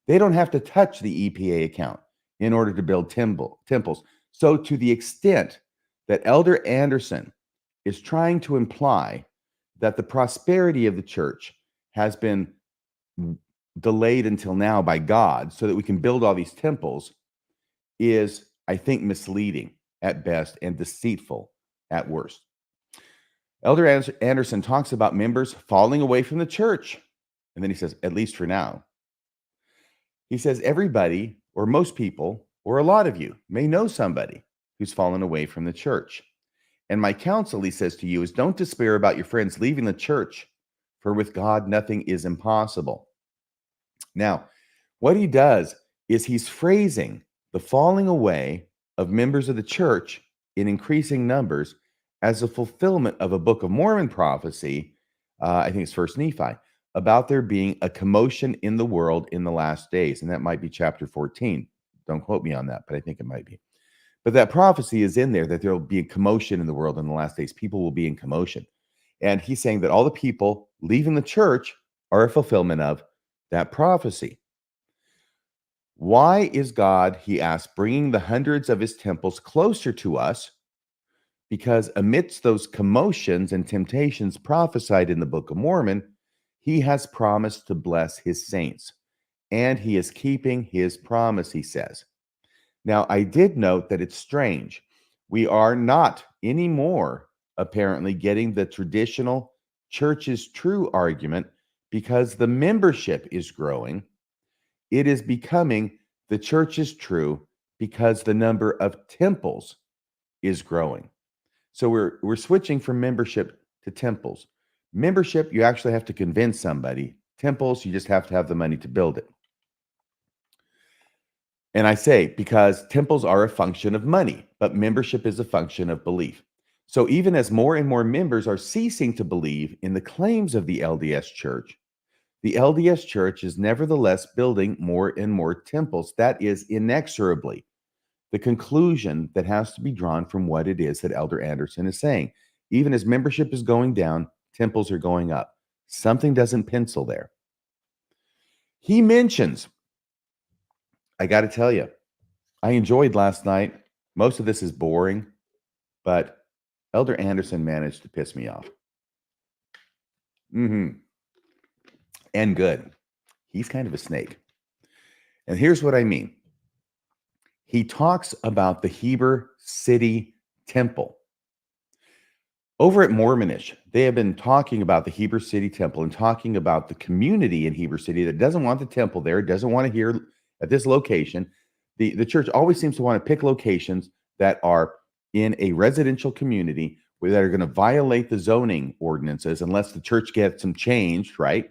They don't have to touch the EPA account in order to build temples. So to the extent that Elder Anderson is trying to imply that the prosperity of the church has been delayed until now by God so that we can build all these temples is, I think, misleading at best and deceitful at worst. Elder Anderson talks about members falling away from the church. And then he says, at least for now. He says, everybody, or most people, or a lot of you may know somebody who's fallen away from the church. And my counsel, he says to you, is don't despair about your friends leaving the church, for with God, nothing is impossible. Now, what he does is he's phrasing the falling away of members of the church in increasing numbers as a fulfillment of a Book of Mormon prophecy, I think it's First Nephi, about there being a commotion in the world in the last days. And that might be chapter 14. Don't quote me on that, but I think it might be. But that prophecy is in there that there will be a commotion in the world in the last days. People will be in commotion. And he's saying that all the people leaving the church are a fulfillment of that prophecy. Why is God, he asks, bringing the hundreds of his temples closer to us? Because amidst those commotions and temptations prophesied in the Book of Mormon, he has promised to bless his saints. And he is keeping his promise, he says. Now, I did note that it's strange. We are not anymore apparently getting the traditional church is true argument because the membership is growing. It is becoming the church is true because the number of temples is growing. So we're switching from membership to temples. Membership, you actually have to convince somebody. Temples, you just have to have the money to build it. And I say because temples are a function of money, but membership is a function of belief. So even as more and more members are ceasing to believe in the claims of the LDS Church, the LDS Church is nevertheless building more and more temples. That is inexorably the conclusion that has to be drawn from what it is that Elder Anderson is saying. Even as membership is going down, temples are going up. Something doesn't pencil there. He mentions, I got to tell you, I enjoyed last night. Most of this is boring, but Elder Anderson managed to piss me off. And good. He's kind of a snake. And here's what I mean. He talks about the Heber City Temple. Over at Mormonish, they have been talking about the Heber City Temple and talking about the community in Heber City that doesn't want the temple there, doesn't want to hear at this location. The church always seems to want to pick locations that are in a residential community where that are going to violate the zoning ordinances unless the church gets them changed, right?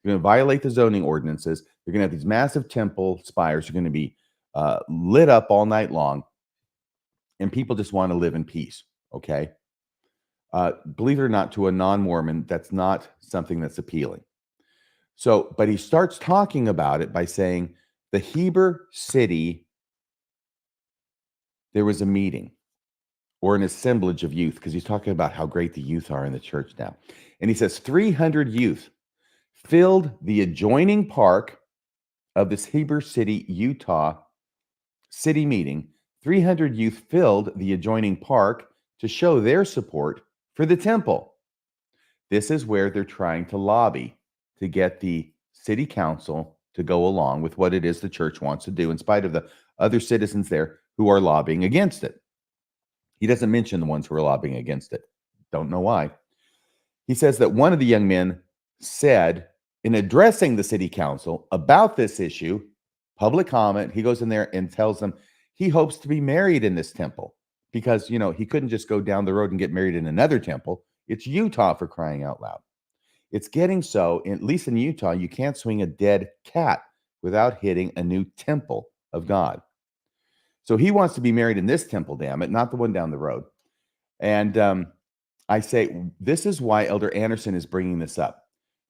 They're going to violate the zoning ordinances. They're going to have these massive temple spires are going to be lit up all night long, and people just want to live in peace, okay? Believe it or not, to a non-Mormon, that's not something that's appealing. So, but he starts talking about it by saying the Heber City, there was a meeting or an assemblage of youth, because he's talking about how great the youth are in the church now. And he says 300 youth filled the adjoining park of this Heber City, Utah city meeting. 300 youth filled the adjoining park to show their support for the temple. This is where they're trying to lobby to get the city council to go along with what it is the church wants to do, in spite of the other citizens there who are lobbying against it. He doesn't mention the ones who are lobbying against it. Don't know why. He says that one of the young men said, in addressing the city council about this issue, public comment, he goes in there and tells them he hopes to be married in this temple because, he couldn't just go down the road and get married in another temple. It's Utah, for crying out loud. It's getting so, at least in Utah, you can't swing a dead cat without hitting a new temple of God. So he wants to be married in this temple, damn it, not the one down the road. And I say, this is why Elder Anderson is bringing this up,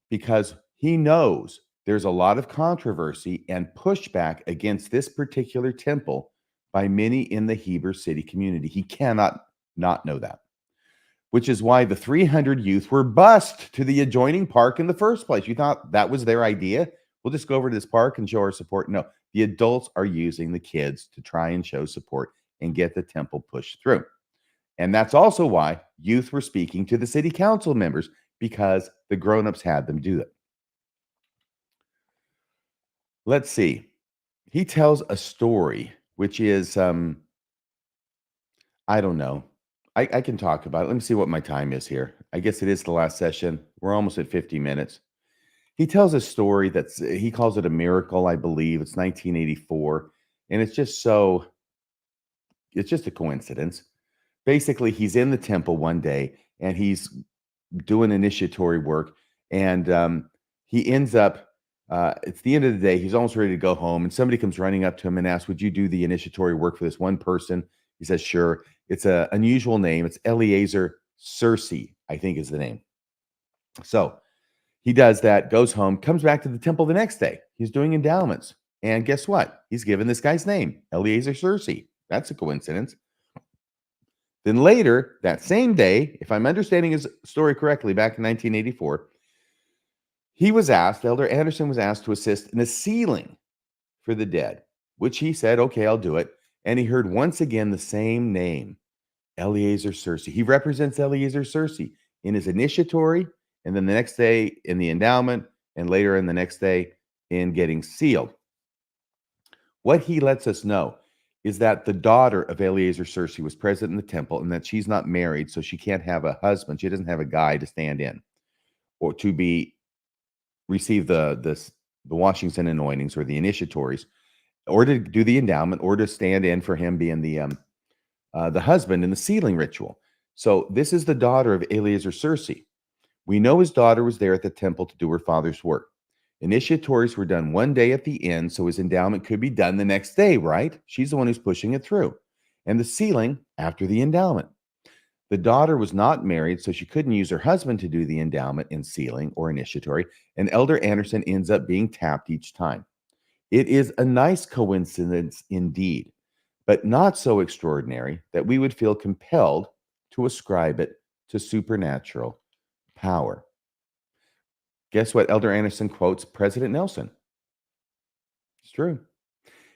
because he knows there's a lot of controversy and pushback against this particular temple by many in the Heber City community. He cannot not know that, which is why the 300 youth were bused to the adjoining park in the first place. You thought that was their idea? We'll just go over to this park and show our support. No, the adults are using the kids to try and show support and get the temple pushed through. And that's also why youth were speaking to the city council members, because the grown-ups had them do it. Let's see. He tells a story, which is, I don't know. I can talk about it. Let me see what my time is here. I guess it is the last session. We're almost at 50 minutes. He tells a story he calls it a miracle, I believe. It's 1984. And it's just a coincidence. Basically, he's in the temple one day and he's doing initiatory work. And he ends up, it's the end of the day. He's almost ready to go home. And somebody comes running up to him and asks, would you do the initiatory work for this one person? He says, sure. It's an unusual name. It's Eliezer Searcy, I think is the name. So he does that, goes home, comes back to the temple the next day. He's doing endowments. And guess what? He's given this guy's name, Eliezer Searcy. That's a coincidence. Then later, that same day, if I'm understanding his story correctly, back in 1984, Elder Anderson was asked to assist in a sealing for the dead, which he said, okay, I'll do it. And he heard once again the same name, Eliezer Searcy. He represents Eliezer Searcy in his initiatory, and then the next day in the endowment, and later in the next day in getting sealed. What he lets us know is that the daughter of Eliezer Searcy was present in the temple, and that she's not married, so she can't have a husband. She doesn't have a guy to stand in or to receive the washings and anointings or the initiatories, or to do the endowment, or to stand in for him being the husband in the sealing ritual. So this is the daughter of Eliezer Searcy. We know his daughter was there at the temple to do her father's work. Initiatories were done one day at the end, so his endowment could be done the next day, right? She's the one who's pushing it through. And the sealing after the endowment. The daughter was not married, so she couldn't use her husband to do the endowment and sealing or initiatory, and Elder Anderson ends up being tapped each time. It is a nice coincidence indeed, but not so extraordinary that we would feel compelled to ascribe it to supernatural power. Guess what? Elder Anderson quotes President Nelson. It's true.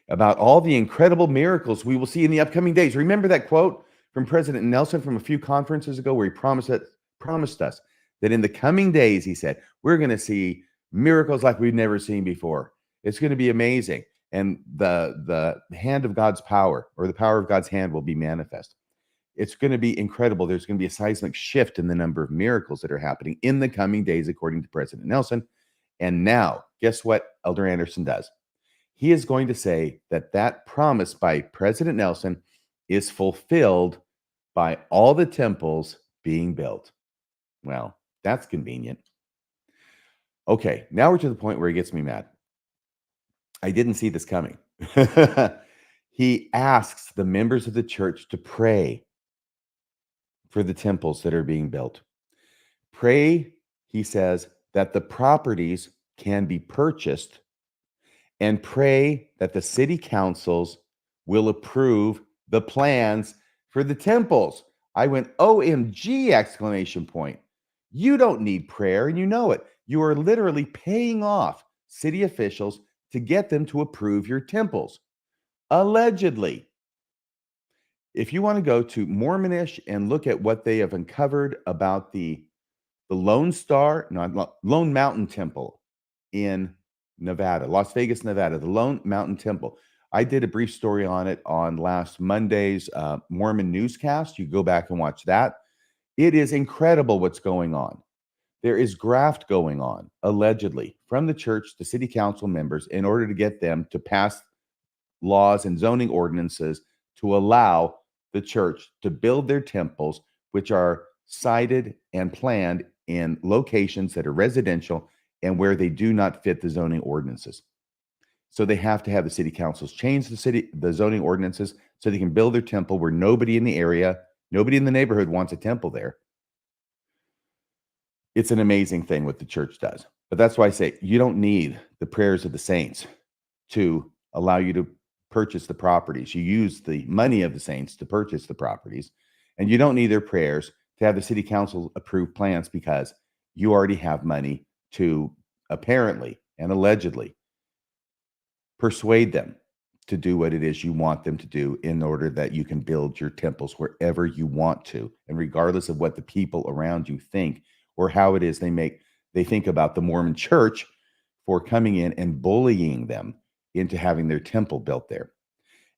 About all the incredible miracles we will see in the upcoming days. Remember that quote from President Nelson from a few conferences ago where he promised us that in the coming days, he said, we're going to see miracles like we've never seen before. It's going to be amazing. And the hand of God's power, or the power of God's hand, will be manifest. It's going to be incredible. There's going to be a seismic shift in the number of miracles that are happening in the coming days, according to President Nelson. And now, guess what Elder Anderson does? He is going to say that that promise by President Nelson is fulfilled by all the temples being built. Well, that's convenient. Okay, now we're to the point where he gets me mad. I didn't see this coming. He asks the members of the church to pray for the temples that are being built. Pray, he says, that the properties can be purchased, and pray that the city councils will approve the plans for the temples. I went, OMG, exclamation point. You don't need prayer, and you know it. You are literally paying off city officials to get them to approve your temples. Allegedly. If you want to go to Mormonish and look at what they have uncovered about the Lone Mountain Temple in Nevada, Las Vegas, Nevada, the Lone Mountain Temple. I did a brief story on it on last Monday's Mormon newscast. You go back and watch that. It is incredible what's going on. There is graft going on, allegedly, from the church to city council members in order to get them to pass laws and zoning ordinances to allow the church to build their temples, which are sited and planned in locations that are residential and where they do not fit the zoning ordinances. So they have to have the city councils change the zoning ordinances so they can build their temple where nobody in the area, nobody in the neighborhood wants a temple there. It's an amazing thing what the church does. But that's why I say you don't need the prayers of the saints to allow you to purchase the properties. You use the money of the saints to purchase the properties, and you don't need their prayers to have the city council approve plans because you already have money to apparently and allegedly persuade them to do what it is you want them to do in order that you can build your temples wherever you want to, and regardless of what the people around you think or how it is they think about the Mormon church for coming in and bullying them into having their temple built there.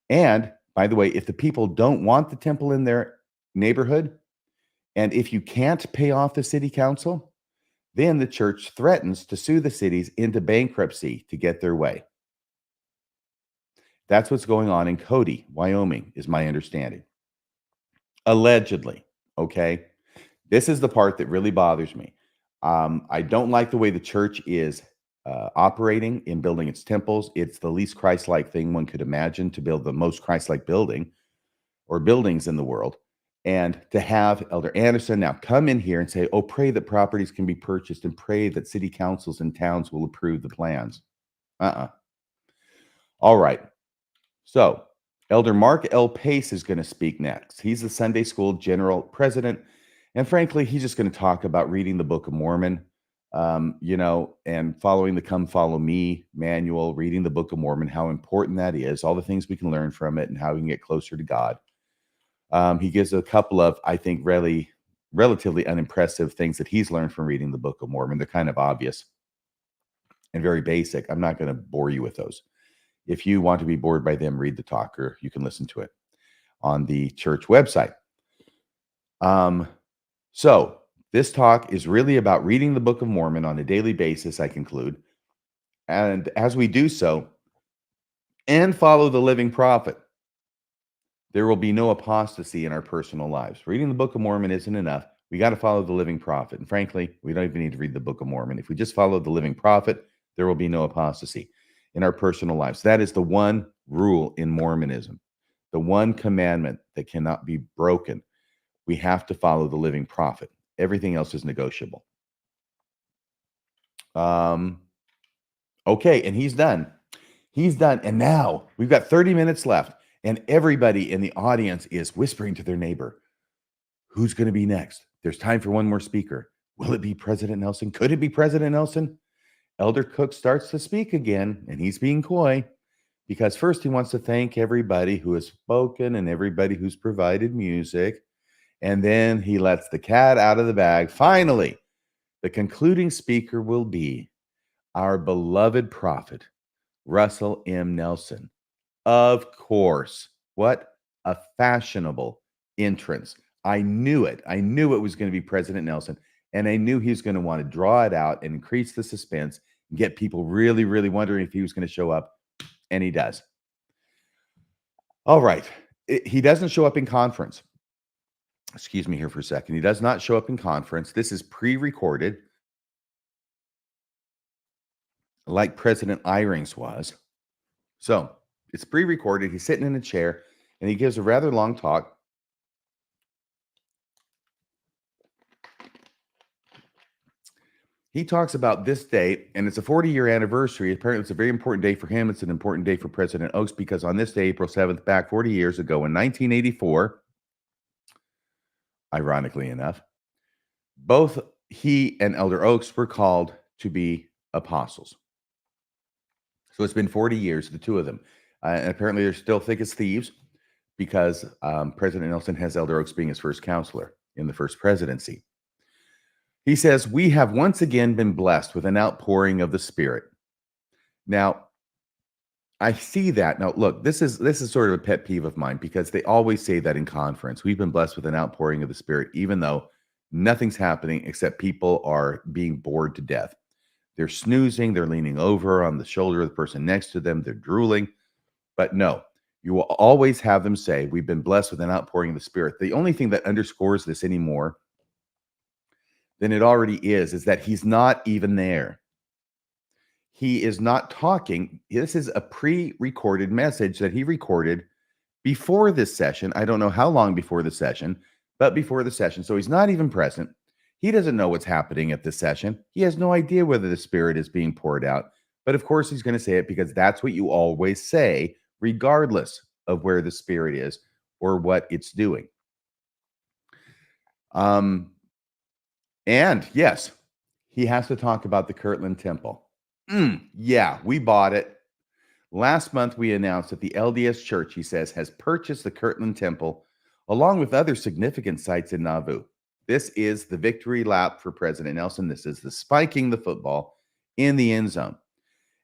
And by the way, if the people don't want the temple in their neighborhood, and if you can't pay off the city council, then the church threatens to sue the cities into bankruptcy to get their way. That's what's going on in Cody, Wyoming, is my understanding. Allegedly, okay? This is the part that really bothers me. I don't like the way the church is operating in building its temples. It's the least Christ-like thing one could imagine, to build the most Christ-like building or buildings in the world. And to have Elder Anderson now come in here and say, oh, pray that properties can be purchased and pray that city councils and towns will approve the plans. All right. So Elder Mark L. Pace is going to speak next. He's the Sunday School General President. And frankly, he's just going to talk about reading the Book of Mormon, and following the Come Follow Me manual, reading the Book of Mormon, how important that is, all the things we can learn from it and how we can get closer to God. He gives a couple of, I think, really relatively unimpressive things that he's learned from reading the Book of Mormon. They're kind of obvious and very basic. I'm not going to bore you with those. If you want to be bored by them, read the talk, or you can listen to it on the church website. So this talk is really about reading the Book of Mormon on a daily basis, I conclude. And as we do so and follow the living prophet, there will be no apostasy in our personal lives. Reading the Book of Mormon isn't enough. We got to follow the living prophet. And frankly, we don't even need to read the Book of Mormon. If we just follow the living prophet, there will be no apostasy in our personal lives. That is the one rule in Mormonism, the one commandment that cannot be broken. We have to follow the living prophet. Everything else is negotiable. Okay, and he's done. He's done. And now we've got 30 minutes left. And everybody in the audience is whispering to their neighbor, who's going to be next? There's time for one more speaker. Will it be President Nelson? Could it be President Nelson? Elder Cook starts to speak again, and he's being coy because first he wants to thank everybody who has spoken and everybody who's provided music. And then he lets the cat out of the bag. Finally, the concluding speaker will be our beloved prophet, Russell M. Nelson. Of course. What a fashionable entrance. I knew it. I knew it was going to be President Nelson. And I knew he was going to want to draw it out and increase the suspense and get people really, really wondering if he was going to show up. And he does. All right. He doesn't show up in conference. Excuse me here for a second. He does not show up in conference. This is pre-recorded, like President Eyring's was. So it's pre-recorded. He's sitting in a chair, and he gives a rather long talk. He talks about this date, and it's a 40-year anniversary. Apparently, it's a very important day for him. It's an important day for President Oaks because on this day, April 7th, back 40 years ago in 1984, ironically enough, both he and Elder Oaks were called to be apostles. So it's been 40 years, the two of them. And apparently, they're still thick as thieves because President Nelson has Elder Oaks being his first counselor in the first presidency. He says, we have once again been blessed with an outpouring of the Spirit. Now, I see that. Now, look, this is sort of a pet peeve of mine because they always say that in conference. We've been blessed with an outpouring of the Spirit, even though nothing's happening except people are being bored to death. They're snoozing. They're leaning over on the shoulder of the person next to them. They're drooling. But no, you will always have them say, we've been blessed with an outpouring of the Spirit. The only thing that underscores this anymore than it already is that he's not even there. He is not talking. This is a pre-recorded message that he recorded before this session. I don't know how long before the session, but before the session. So he's not even present. He doesn't know what's happening at this session. He has no idea whether the Spirit is being poured out. But of course, he's going to say it because that's what you always say, regardless of where the Spirit is or what it's doing. And yes, he has to talk about the Kirtland Temple. Yeah, we bought it. Last month, we announced that the LDS Church, he says, has purchased the Kirtland Temple along with other significant sites in Nauvoo. This is the victory lap for President Nelson. This is the spiking the football in the end zone.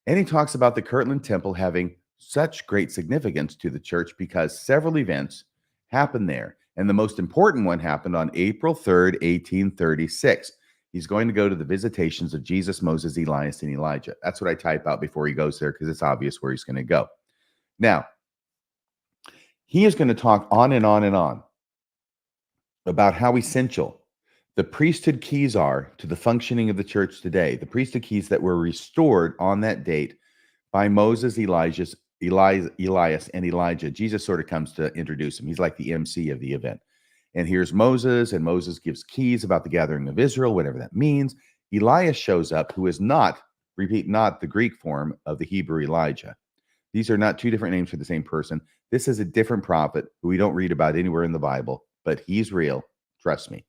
And he talks about the Kirtland Temple having such great significance to the church because several events happened there. And the most important one happened on April 3rd, 1836. He's going to go to the visitations of Jesus, Moses, Elias, and Elijah. That's what I type out before he goes there because it's obvious where he's going to go. Now, he is going to talk on and on and on about how essential the priesthood keys are to the functioning of the church today. The priesthood keys that were restored on that date by Moses, Elias, and Elijah. Jesus sort of comes to introduce him. He's like the MC of the event. And here's Moses, and Moses gives keys about the gathering of Israel, whatever that means. Elias shows up, who is not, repeat, not the Greek form of the Hebrew Elijah. These are not two different names for the same person. This is a different prophet who we don't read about anywhere in the Bible, but he's real. Trust me.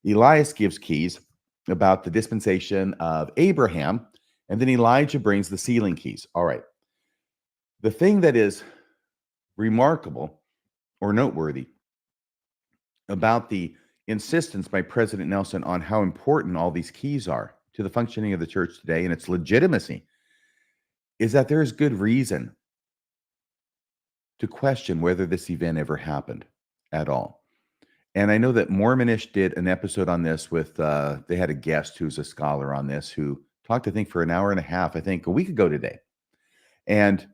Elias gives keys about the dispensation of Abraham, and then Elijah brings the sealing keys. All right. The thing that is remarkable or noteworthy about the insistence by President Nelson on how important all these keys are to the functioning of the church today and its legitimacy is that there is good reason to question whether this event ever happened at all. And I know that Mormonish did an episode on this with, they had a guest who's a scholar on this who talked, I think, for an hour and a half, I think a week ago today. And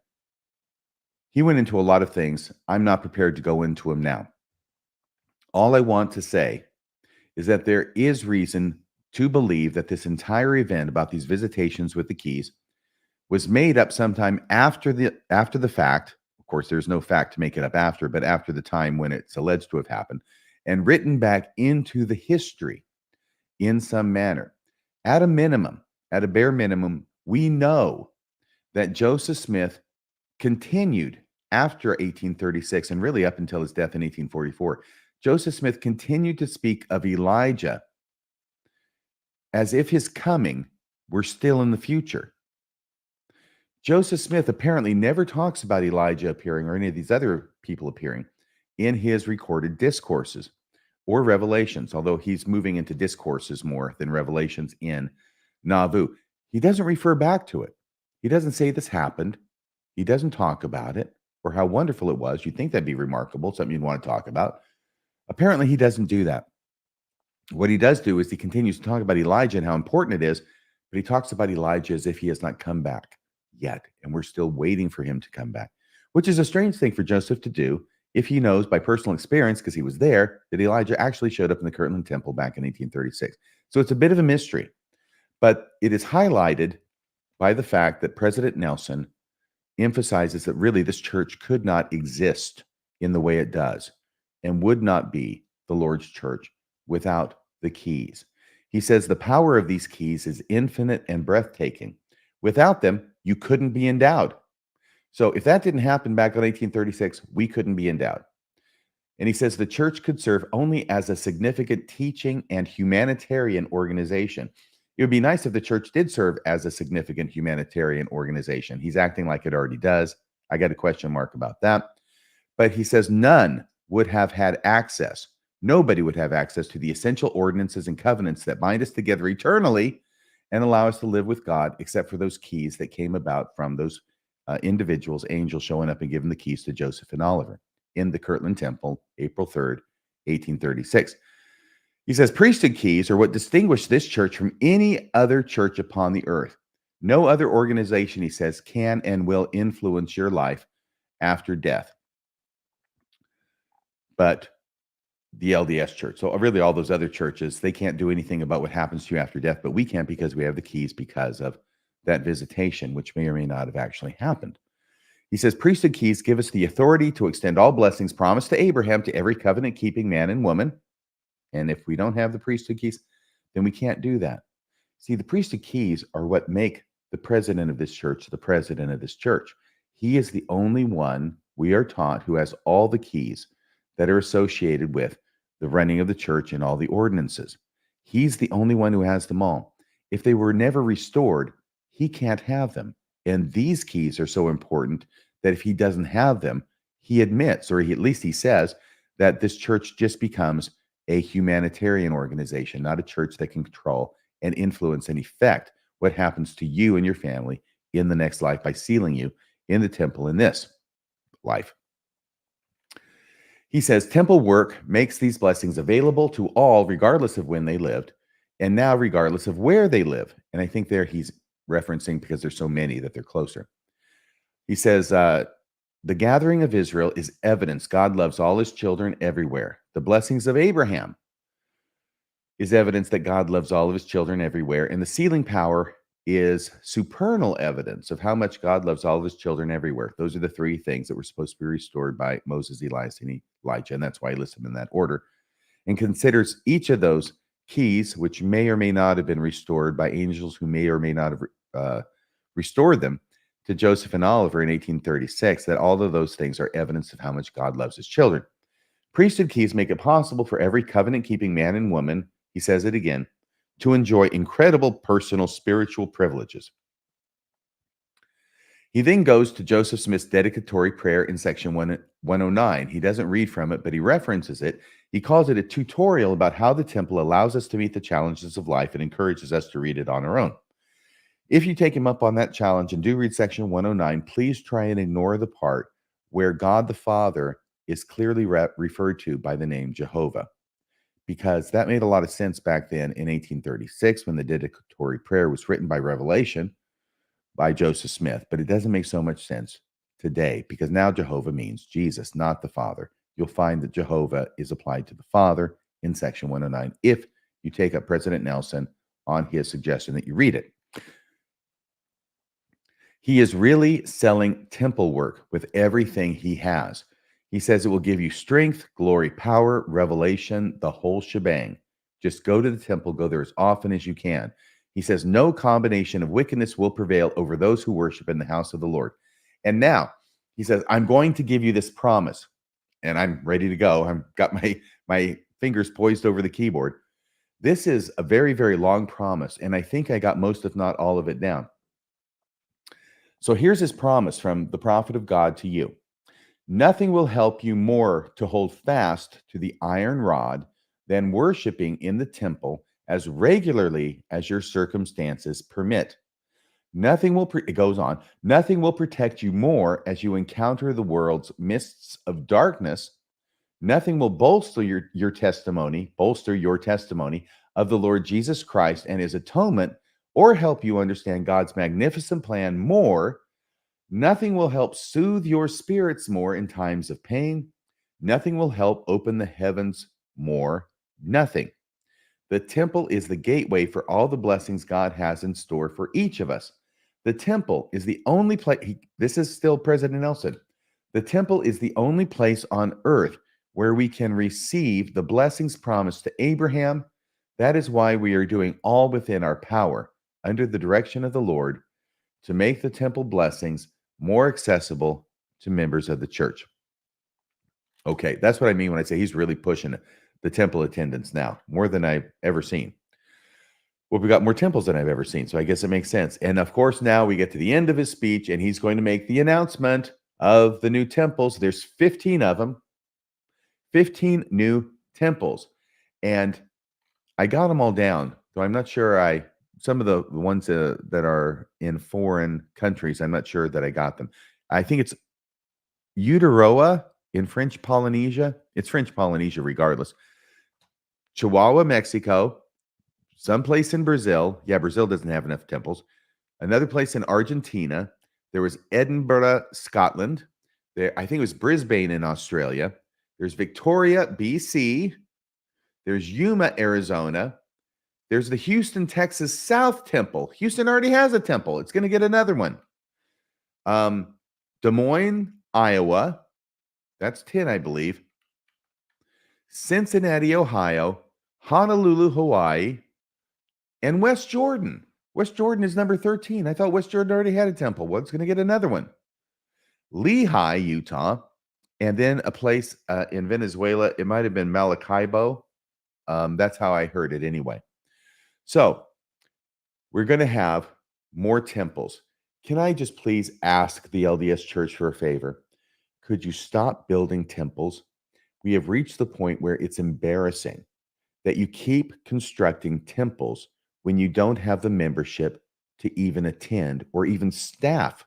he went into a lot of things. I'm not prepared to go into them now. All I want to say is that there is reason to believe that this entire event about these visitations with the keys was made up sometime after the fact. Of course, there's no fact to make it up after, but after the time when it's alleged to have happened, and written back into the history in some manner. At a minimum, at a bare minimum, we know that Joseph Smith continued after 1836 and really up until his death in 1844, Joseph Smith continued to speak of Elijah as if his coming were still in the future. Joseph Smith apparently never talks about Elijah appearing or any of these other people appearing in his recorded discourses or revelations, although he's moving into discourses more than revelations in Nauvoo. He doesn't refer back to it. He doesn't say this happened. He doesn't talk about it or how wonderful it was. You'd think that'd be remarkable, something you'd want to talk about. Apparently, he doesn't do that. What he does do is he continues to talk about Elijah and how important it is, but he talks about Elijah as if he has not come back yet, and we're still waiting for him to come back, which is a strange thing for Joseph to do if he knows by personal experience, because he was there, that Elijah actually showed up in the Kirtland Temple back in 1836. So it's a bit of a mystery, but it is highlighted by the fact that President Nelson emphasizes that really this church could not exist in the way it does and would not be the Lord's church without the keys. He says the power of these keys is infinite and breathtaking. Without them, you couldn't be endowed. So if that didn't happen back in 1836, we couldn't be endowed. And he says the church could serve only as a significant teaching and humanitarian organization. It would be nice if the church did serve as a significant humanitarian organization. He's acting like it already does. I got a question mark about that. But he says none would have had access. Nobody would have access to the essential ordinances and covenants that bind us together eternally and allow us to live with God, except for those keys that came about from those individuals, angels showing up and giving the keys to Joseph and Oliver in the Kirtland Temple, April 3rd, 1836. He says priesthood keys are what distinguish this church from any other church upon the earth. No other organization, he says, can and will influence your life after death but the LDS church. So really all those other churches, they can't do anything about what happens to you after death, but we can because we have the keys because of that visitation, which may or may not have actually happened. He says priesthood keys give us the authority to extend all blessings promised to Abraham to every covenant-keeping man and woman. And if we don't have the priesthood keys, then we can't do that. See, the priesthood keys are what make the president of this church the president of this church. He is the only one, we are taught, who has all the keys that are associated with the running of the church and all the ordinances. He's the only one who has them all. If they were never restored, he can't have them. And these keys are so important that if he doesn't have them, he admits, or at least he says, that this church just becomes a humanitarian organization, not a church that can control and influence and affect what happens to you and your family in the next life by sealing you in the temple in this life. He says temple work makes these blessings available to all, regardless of when they lived, and now regardless of where they live. And I think there he's referencing because there's so many that they're closer. He says, the gathering of Israel is evidence God loves all his children everywhere. The blessings of Abraham is evidence that God loves all of his children everywhere. And the sealing power is supernal evidence of how much God loves all of his children everywhere. Those are the three things that were supposed to be restored by Moses, Elias, and Elijah. And that's why he lists them in that order. And considers each of those keys, which may or may not have been restored by angels who may or may not have restored them to Joseph and Oliver in 1836, that all of those things are evidence of how much God loves his children. Priesthood keys make it possible for every covenant-keeping man and woman, he says it again, to enjoy incredible personal spiritual privileges. He then goes to Joseph Smith's dedicatory prayer in section 109. He doesn't read from it, but he references it. He calls it a tutorial about how the temple allows us to meet the challenges of life and encourages us to read it on our own. If you take him up on that challenge and do read section 109, please try and ignore the part where God the Father is clearly referred to by the name Jehovah, because that made a lot of sense back then in 1836 when the dedicatory prayer was written by revelation by Joseph Smith, but it doesn't make so much sense today because now Jehovah means Jesus, not the Father. You'll find that Jehovah is applied to the Father in section 109 if you take up President Nelson on his suggestion that you read it. He is really selling temple work with everything he has. He says it will give you strength, glory, power, revelation, the whole shebang. Just go to the temple, go there as often as you can. He says no combination of wickedness will prevail over those who worship in the house of the Lord. And now, He says, I'm going to give you this promise. And I'm ready to go. I've got my fingers poised over the keyboard. This is a very, very long promise. And I think I got most, if not all of it down. So here's his promise from the prophet of God to you. Nothing will help you more to hold fast to the iron rod than worshiping in the temple as regularly as your circumstances permit. It goes on, nothing will protect you more as you encounter the world's mists of darkness. Nothing will bolster your testimony of the Lord Jesus Christ and his atonement, or help you understand God's magnificent plan more. Nothing will help soothe your spirits more in times of pain. Nothing will help open the heavens more. Nothing. The temple is the gateway for all the blessings God has in store for each of us. The temple is the only place, this is still President Nelson. The temple is the only place on earth where we can receive the blessings promised to Abraham. That is why we are doing all within our power, under the direction of the Lord, to make the temple blessings more accessible to members of the church. Okay, that's what I mean when I say he's really pushing the temple attendance now, more than I've ever seen. Well, we got more temples than I've ever seen, so I guess it makes sense. And of course, now we get to the end of his speech, and he's going to make the announcement of the new temples. There's 15 of them, 15 new temples. And I got them all down, though I'm not sure some of the ones that are in foreign countries, I'm not sure that I got them. I think it's Uteroa in French Polynesia. It's French Polynesia regardless. Chihuahua, Mexico. Someplace in Brazil. Yeah, Brazil doesn't have enough temples. Another place in Argentina. There was Edinburgh, Scotland. I think it was Brisbane in Australia. There's Victoria, BC. There's Yuma, Arizona. There's the Houston, Texas South Temple. Houston already has a temple. It's going to get another one. Des Moines, Iowa. That's 10, I believe. Cincinnati, Ohio. Honolulu, Hawaii. And West Jordan. West Jordan is number 13. I thought West Jordan already had a temple. Well, it's going to get another one. Lehi, Utah. And then a place in Venezuela. It might have been Maracaibo. That's how I heard it anyway. So we're going to have more temples. Can I just please ask the LDS Church for a favor? Could you stop building temples? We have reached the point where it's embarrassing that you keep constructing temples when you don't have the membership to even attend or even staff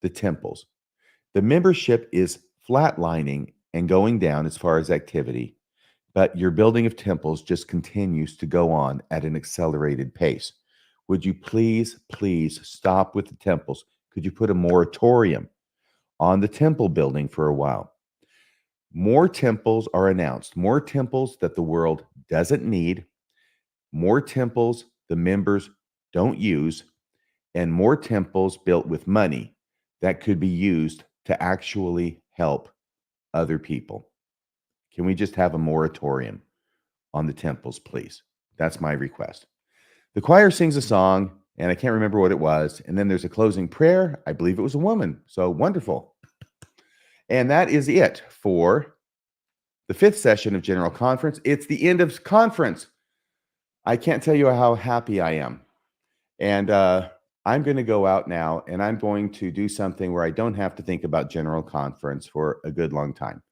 the temples. The membership is flatlining and going down as far as activity, but your building of temples just continues to go on at an accelerated pace. Would you please stop with the temples? Could you put a moratorium on the temple building for a while? More temples are announced, more temples that the world doesn't need, more temples the members don't use, and more temples built with money that could be used to actually help other people. Can we just have a moratorium on the temples, please? That's my request. The choir sings a song, and I can't remember what it was. And then there's a closing prayer. I believe it was a woman. So wonderful. And that is it for the 5th session of General Conference. It's the end of conference. I can't tell you how happy I am. And I'm going to go out now, and I'm going to do something where I don't have to think about General Conference for a good long time.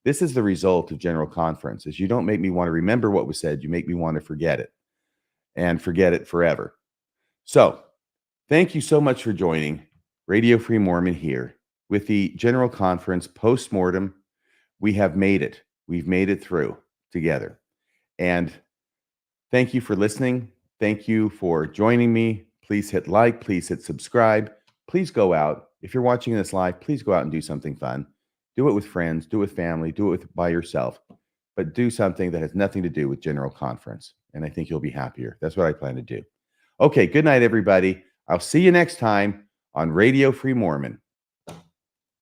This is the result of General Conference, is you don't make me want to remember what was said. You make me want to forget it, and forget it forever. So thank you so much for joining Radio Free Mormon here with the General Conference Post-Mortem. We have made it. We've made it through together. And thank you for listening. Thank you for joining me. Please hit like. Please hit subscribe. Please go out. If you're watching this live, please go out and do something fun. Do it with friends. Do it with family. Do it by yourself. But do something that has nothing to do with General Conference. And I think you'll be happier. That's what I plan to do. Okay, good night, everybody. I'll see you next time on Radio Free Mormon.